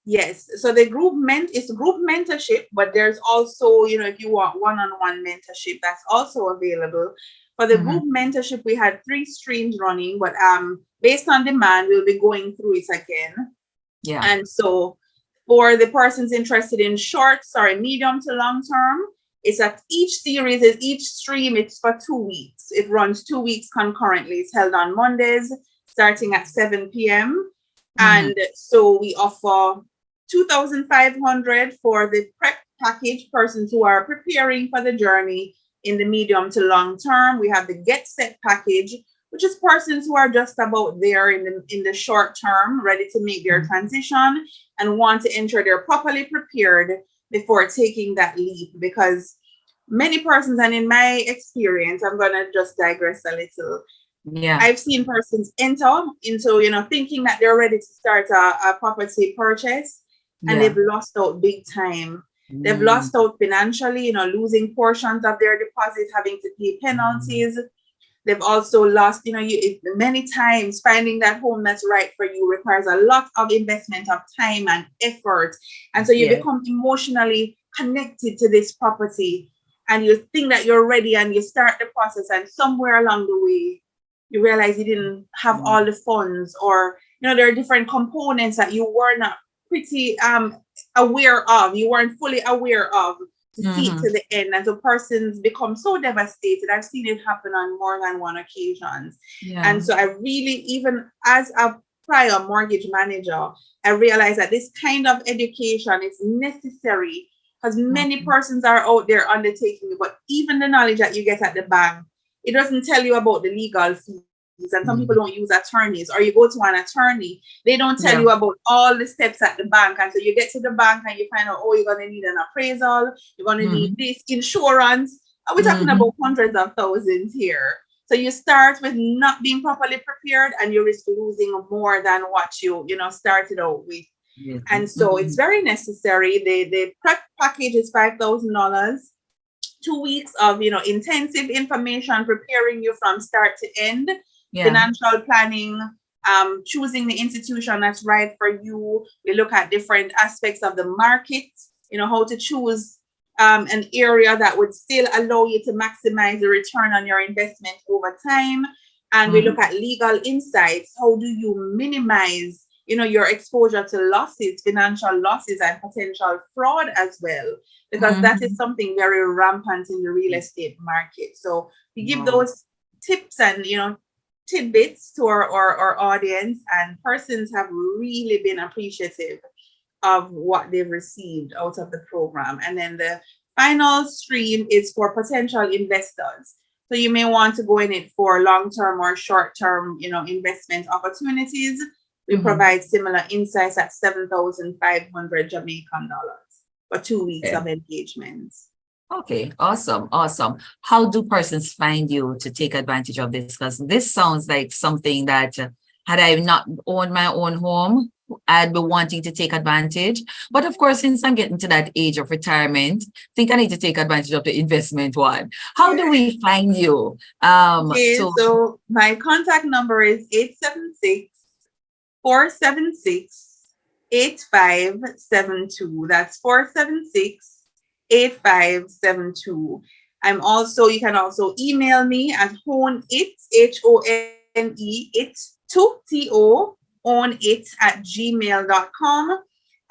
Yes. So the group is group mentorship, but there's also, if you want one-on-one mentorship, that's also available. For the group mentorship, we had 3 streams running, but based on demand, we'll be going through it again. Yeah. And so for the persons interested in medium to long term, it's at each stream, it's for 2 weeks. It runs 2 weeks concurrently. It's held on Mondays, starting at 7 p.m. And so we offer $2,500 for the prep package, persons who are preparing for the journey in the medium to long term. We have the Get Set package, which is persons who are just about there in the short term, ready to make their transition and want to ensure they're properly prepared before taking that leap. Because many persons, and in my experience, I'm going to just digress a little. Yeah, I've seen persons enter into, thinking that they're ready to start a property purchase, and they've lost out big time. They've lost out financially, losing portions of their deposit, having to pay penalties. They've also lost, many times finding that home that's right for you requires a lot of investment of time and effort. And so you become emotionally connected to this property and you think that you're ready and you start the process. And somewhere along the way, you realize you didn't have all the funds, or, there are different components that you were not pretty aware of, you weren't fully aware of to see it to the end. And so persons become so devastated. I've seen it happen on more than one occasion. And so I really, even as a prior mortgage manager, I realized that this kind of education is necessary because many persons are out there undertaking it. But even the knowledge that you get at the bank, it doesn't tell you about the legal fees. And some people don't use attorneys, or you go to an attorney, they don't tell you about all the steps at the bank. And so you get to the bank and you find out, you're going to need an appraisal, you're going to need this insurance. And we're talking about hundreds of thousands here. So you start with not being properly prepared and you risk losing more than what you started out with. And so it's very necessary. The prep package is $5,000. 2 weeks of intensive information preparing you from start to end. Financial planning, choosing the institution that's right for you. We look at different aspects of the market, how to choose an area that would still allow you to maximize the return on your investment over time. And we look at legal insights. How do you minimize your exposure to losses, financial losses, and potential fraud as well? Because that is something very rampant in the real estate market. So we give those tips and tidbits to our audience, and persons have really been appreciative of what they've received out of the program. And then the final stream is for potential investors. So you may want to go in it for long-term or short-term, investment opportunities. We provide similar insights at 7,500 Jamaican dollars for 2 weeks of engagements. Okay, awesome. How do persons find you to take advantage of this? Because this sounds like something that had I not owned my own home, I'd be wanting to take advantage. But of course, since I'm getting to that age of retirement, I think I need to take advantage of the investment one. How do we find you? So my contact number is 876-476-8572. That's 476-8572. You can also email me at honeit, honeit@gmail.com.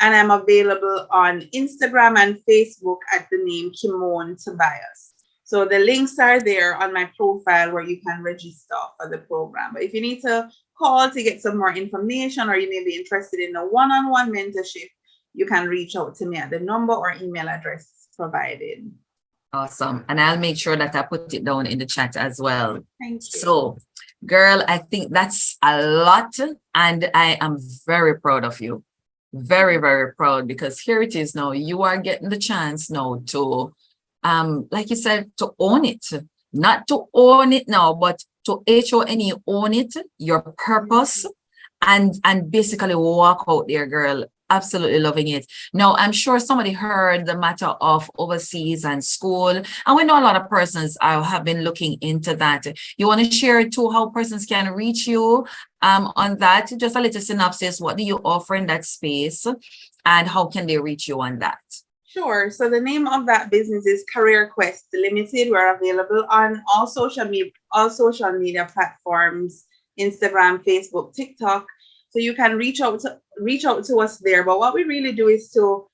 And I'm available on Instagram and Facebook at the name Kimone Tobias. So the links are there on my profile where you can register for the program. But if you need to call to get some more information, or you may be interested in a one-on-one mentorship, you can reach out to me at the number or email address provided. Awesome. And I'll make sure that I put it down in the chat as well. Thank you. So, girl, I think that's a lot. And I am very proud of you. Very, very proud, because here it is now. You are getting the chance now to, like you said, to own it. Not to own it now, but to HONE, own it, your purpose, and basically walk out there, girl. Absolutely loving it. Now, I'm sure somebody heard the matter of overseas and school, and we know a lot of persons have been looking into that. You want to share too how persons can reach you on that? Just a little synopsis. What do you offer in that space, and how can they reach you on that? Sure. So the name of that business is CareerQuest Limited. We're available on all social media platforms: Instagram, Facebook, TikTok. So you can reach out to us there. But what we really do is to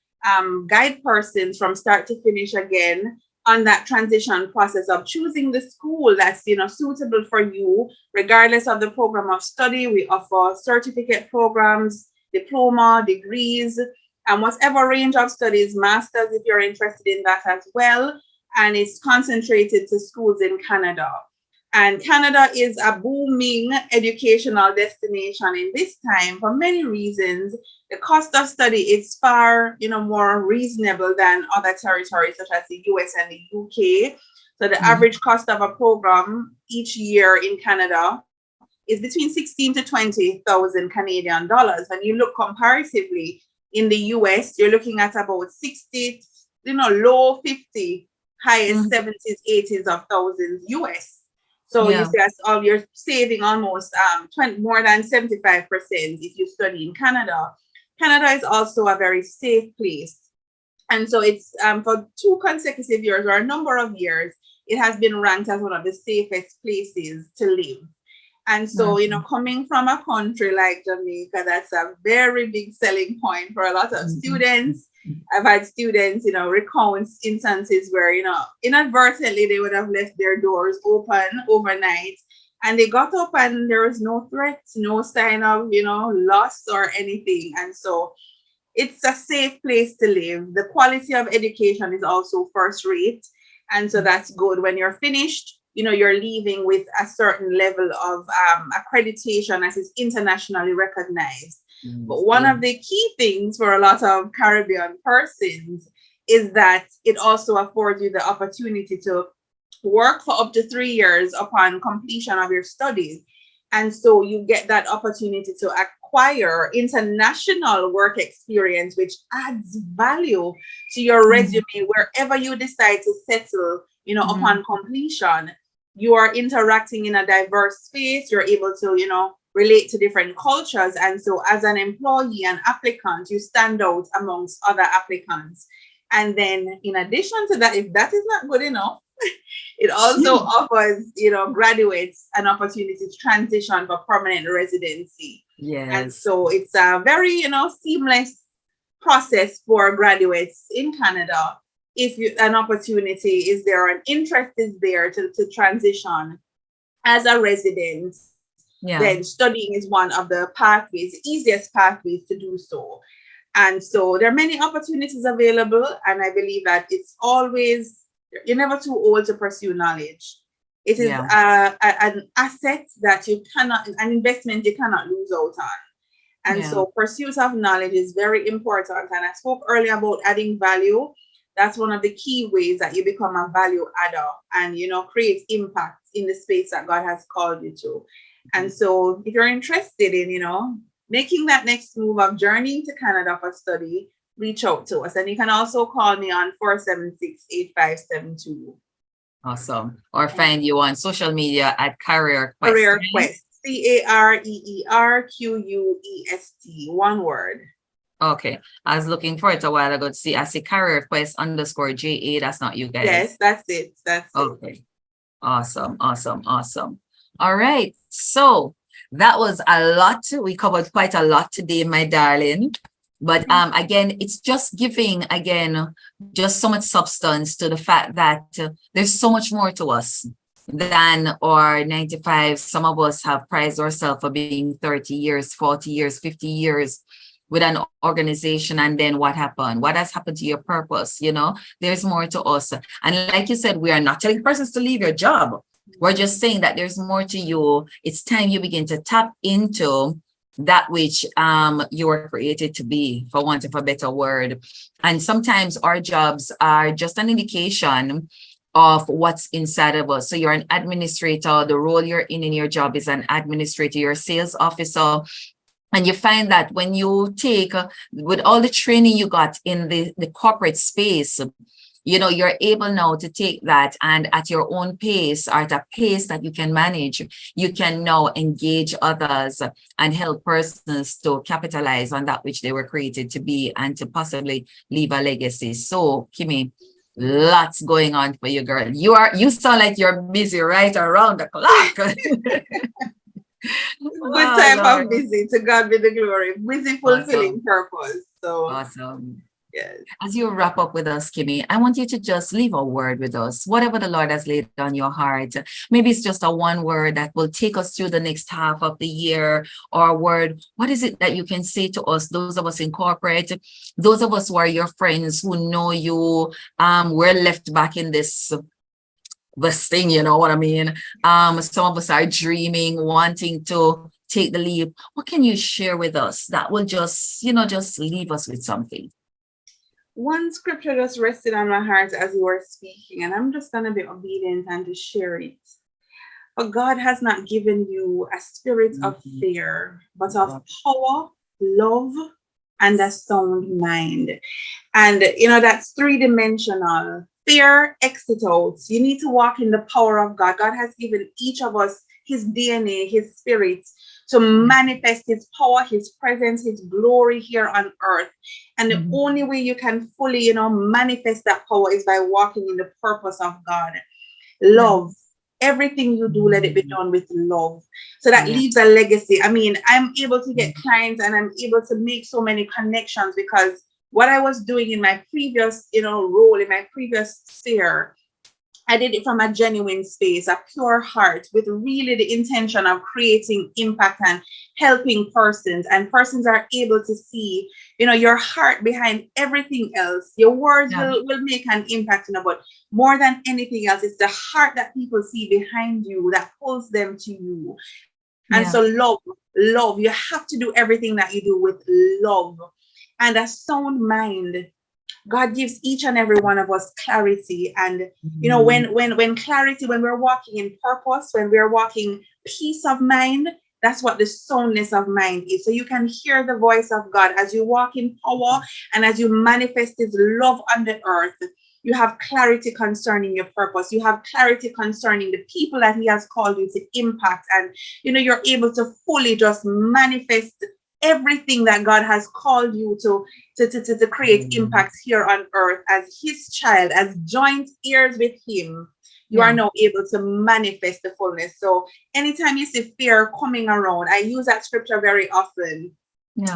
guide persons from start to finish again on that transition process of choosing the school that's suitable for you, regardless of the program of study. We offer certificate programs, diploma, degrees, and whatever range of studies, masters, if you're interested in that as well. And it's concentrated to schools in Canada. And Canada is a booming educational destination in this time for many reasons. The cost of study is far, more reasonable than other territories such as the US and the UK. So the average cost of a program each year in Canada is between 16 to 20,000 Canadian dollars. When you look comparatively, in the US, you're looking at about low 50, highest Mhm. 70s, 80s of thousands US. So you Yeah. see, that's all you're saving almost 20, more than 75% if you study in Canada. Canada is also a very safe place. And so it's for 2 consecutive years or a number of years, it has been ranked as one of the safest places to live. And so, Mhm. coming from a country like Jamaica, that's a very big selling point for a lot of Mhm. students. I've had students, recount instances where, inadvertently they would have left their doors open overnight and they got up and there was no threat, no sign of, loss or anything. And so it's a safe place to live. The quality of education is also first rate. And so that's good. When you're finished, you're leaving with a certain level of accreditation that is internationally recognized. But one Yeah. of the key things for a lot of Caribbean persons is that it also affords you the opportunity to work for up to 3 years upon completion of your studies. And so you get that opportunity to acquire international work experience, which adds value to your Mhm. resume wherever you decide to settle, Mhm. upon completion. You are interacting in a diverse space. You're able to, relate to different cultures. And so as an employee and applicant, you stand out amongst other applicants. And then in addition to that, if that is not good enough, it also offers, graduates an opportunity to transition for permanent residency. And Yes. so it's a very, seamless process for graduates in Canada. If an opportunity is there, an interest is there to transition as a resident, then Yeah. studying is one of the pathways, easiest pathways to do so. And so there are many opportunities available, and I believe that it's always, you're never too old to pursue knowledge. It is Yeah. an asset that you cannot, an investment you cannot lose out on. And Yeah. so pursuit of knowledge is very important. And I spoke earlier about adding value. That's one of the key ways that you become a value adder and, create impact in the space that God has called you to. And so if you're interested in, making that next move of journeying to Canada for study, reach out to us. And you can also call me on 476-8572. Awesome. Or find you on social media at CareerQuest. Career Quest. CareerQuest. One word. Okay. I was looking for it a while ago to see. I see CareerQuest_JA. That's not you Yes, guys. that's it. That's it. Okay. Awesome. Awesome. Awesome. All right. So that was a lot. We covered quite a lot today, my darling. But again, it's just giving, again, just so much substance to the fact that there's so much more to us than our 9 to 5. Some of us have prized ourselves for being 30 years, 40 years, 50 years with an organization. And then what happened? What has happened to your purpose? There's more to us. And like you said, we are not telling persons to leave your job. We're just saying that there's more to you. It's time you begin to tap into that which you were created to be, for want of a better word. And sometimes our jobs are just an indication of what's inside of us. So you're an administrator. The role you're in your job is an administrator. You're a sales officer. And you find that when you take, with all the training you got in the corporate space, you're able now to take that and at your own pace, or at a pace that you can manage, you can now engage others and help persons to capitalize on that which they were created to be and to possibly leave a legacy. So, Kimmy, lots going on for you, girl. You sound like you're busy right around the clock. Good Oh, type of Lord. busy. To God be the glory. Busy fulfilling Awesome. purpose. So Awesome. yes. As you wrap up with us, Kimmy, I want you to just leave a word with us, whatever the Lord has laid on your heart. Maybe it's just a one word that will take us through the next half of the year, or a word. What is it that you can say to us, those of us in corporate, those of us who are your friends, who know you, we're left back in this thing, you know what I mean? Some of us are dreaming, wanting to take the leap. What can you share with us that will just leave us with something? One scripture just rested on my heart as you were speaking, and I'm just going to be obedient and to share it. But God has not given you a spirit of fear, but of power, love, and a sound mind. And, that's three-dimensional. Fear, exit out. You need to walk in the power of God. God has given each of us his DNA, his spirit, to manifest his power, his presence, his glory here on earth. And the only way you can fully, manifest that power is by walking in the purpose of God. Love. Everything you do, let it be done with love. So that leaves a legacy. I mean, I'm able to get clients and I'm able to make so many connections because what I was doing in my previous, role, in my previous sphere, I did it from a genuine space, a pure heart, with really the intention of creating impact and helping persons. And persons are able to see, your heart behind everything else. Your words will make an impact, but more than anything else, it's the heart that people see behind you that pulls them to you. And so love, you have to do everything that you do with love and a sound mind. God gives each and every one of us clarity. And, when clarity, when we're walking in purpose, when we're walking peace of mind, that's what the soundness of mind is. So you can hear the voice of God as you walk in power and as you manifest his love on the earth. You have clarity concerning your purpose. You have clarity concerning the people that he has called you to impact. And, you're able to fully just manifest everything that God has called you to create impact here on earth as his child, as joint heirs with him. You are now able to manifest the fullness. So anytime you see fear coming around, I use that scripture very often.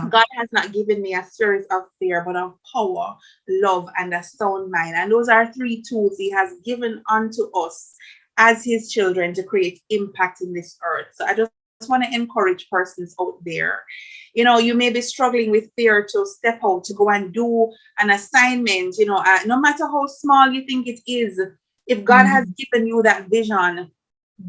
God has not given me a spirit of fear, but of power, love, and a sound mind. And those are three tools he has given unto us as his children to create impact in this earth. So I just want to encourage persons out there. You may be struggling with fear to step out, to go and do an assignment, no matter how small you think it is. If God has given you that vision,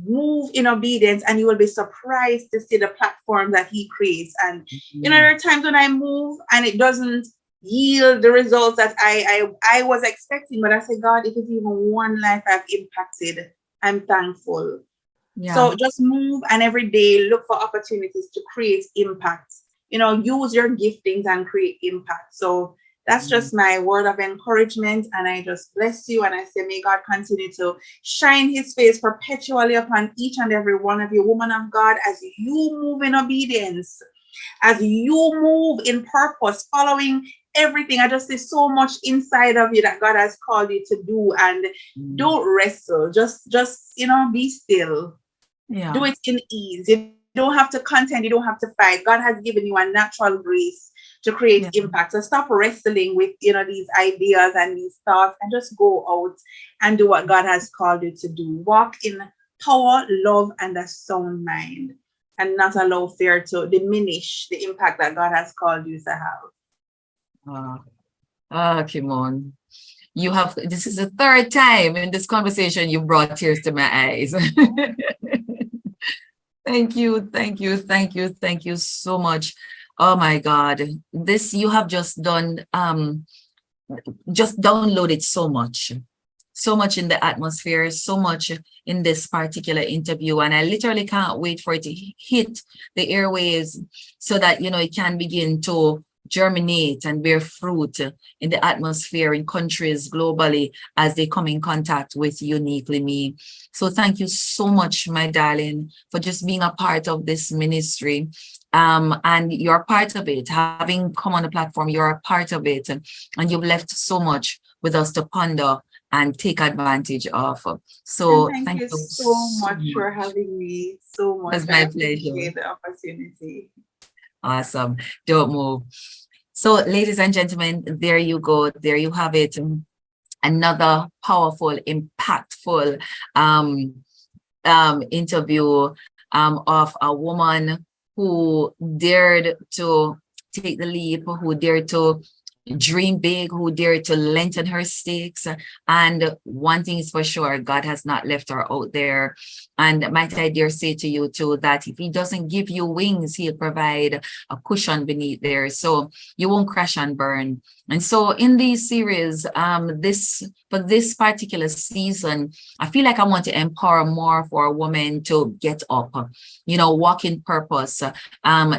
move in obedience and you will be surprised to see the platform that he creates. And, there are times when I move and it doesn't yield the results that I was expecting, but I say, God, if it's even one life I've impacted, I'm thankful. So just move and every day look for opportunities to create impact. Use your giftings and create impact. So that's just my word of encouragement. And I just bless you. And I say, may God continue to shine his face perpetually upon each and every one of you, woman of God, as you move in obedience, as you move in purpose, following everything. I just see so much inside of you that God has called you to do. And don't wrestle. Just be still. Do it in ease. You don't have to contend. You don't have to fight. God has given you a natural grace to create impact. So stop wrestling with, these ideas and these thoughts and just go out and do what God has called you to do. Walk in power, love, and a sound mind, and not allow fear to diminish the impact that God has called you to have. Kimone, this is the third time in this conversation you brought tears to my eyes. Thank you so much. Oh my God, this you have just done, just downloaded so much in the atmosphere, so much in this particular interview. And I literally can't wait for it to hit the airwaves so that, it can begin to germinate and bear fruit in the atmosphere in countries globally as they come in contact with Uniquely Me. So thank you so much, my darling, for just being a part of this ministry. And you're part of it. Having come on the platform, you're a part of it. And you've left so much with us to ponder and take advantage of. So thank you so much for having me. So much. It's my pleasure. Appreciate the opportunity. Awesome. Don't move. So, ladies and gentlemen, there you go. There you have it. Another powerful, impactful interview of a woman who dared to take the leap, who dared to dream big, who dared to lengthen her stakes. And one thing is for sure, God has not left her out there. And might I dare say to you too, that if he doesn't give you wings, he'll provide a cushion beneath there, so you won't crash and burn. And so in this series, this for this particular season, I feel like I want to empower more for a woman to get up, walk in purpose,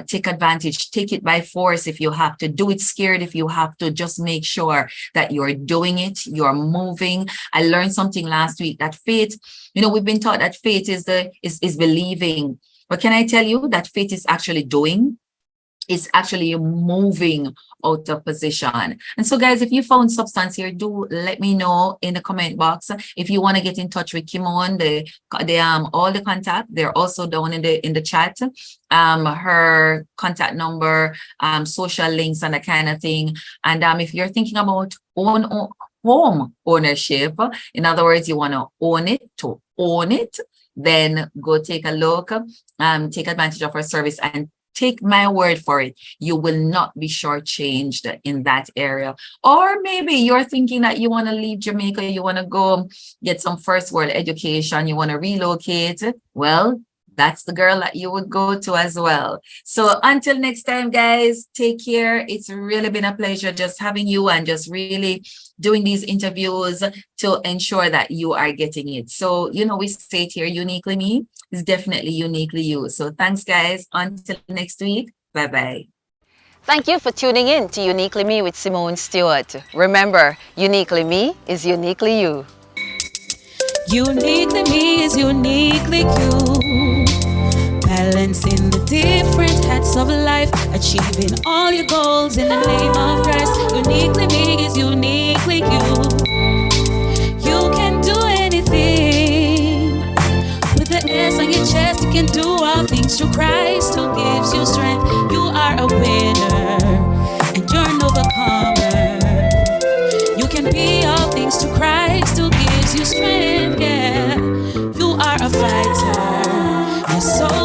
take advantage, take it by force if you have to, do it scared if you have to, just make sure that you're doing it, you're moving. I learned something last week that faith, we've been taught that faith is believing. But can I tell you that faith is actually doing? It's actually moving out of position. And so, guys, if you found substance here, do let me know in the comment box. If you want to get in touch with Kimone, all the contact, they're also down in the chat. Her contact number, social links, and that kind of thing. And if you're thinking about home ownership, in other words, you want to own it, then go take a look, take advantage of our service, and take my word for it, you will not be shortchanged in that area. Or maybe you're thinking that you want to leave Jamaica, you want to go get some first world education, you want to relocate. Well, that's the girl that you would go to as well. So until next time, guys, take care. It's really been a pleasure just having you and just really doing these interviews to ensure that you are getting it. So, we say it here, uniquely me is definitely uniquely you. So thanks, guys. Until next week. Bye-bye. Thank you for tuning in to Uniquely Me with Simone Stewart. Remember, uniquely me is uniquely you. Uniquely me is uniquely you. Balancing the different hats of life, achieving all your goals in the name of Christ. Uniquely me is uniquely you. You can do anything. With the S on your chest, you can do all things through Christ who gives you strength. You are a winner and you're an overcomer. You can be all things to Christ who gives you strength. Yeah, you are a fighter. Your soul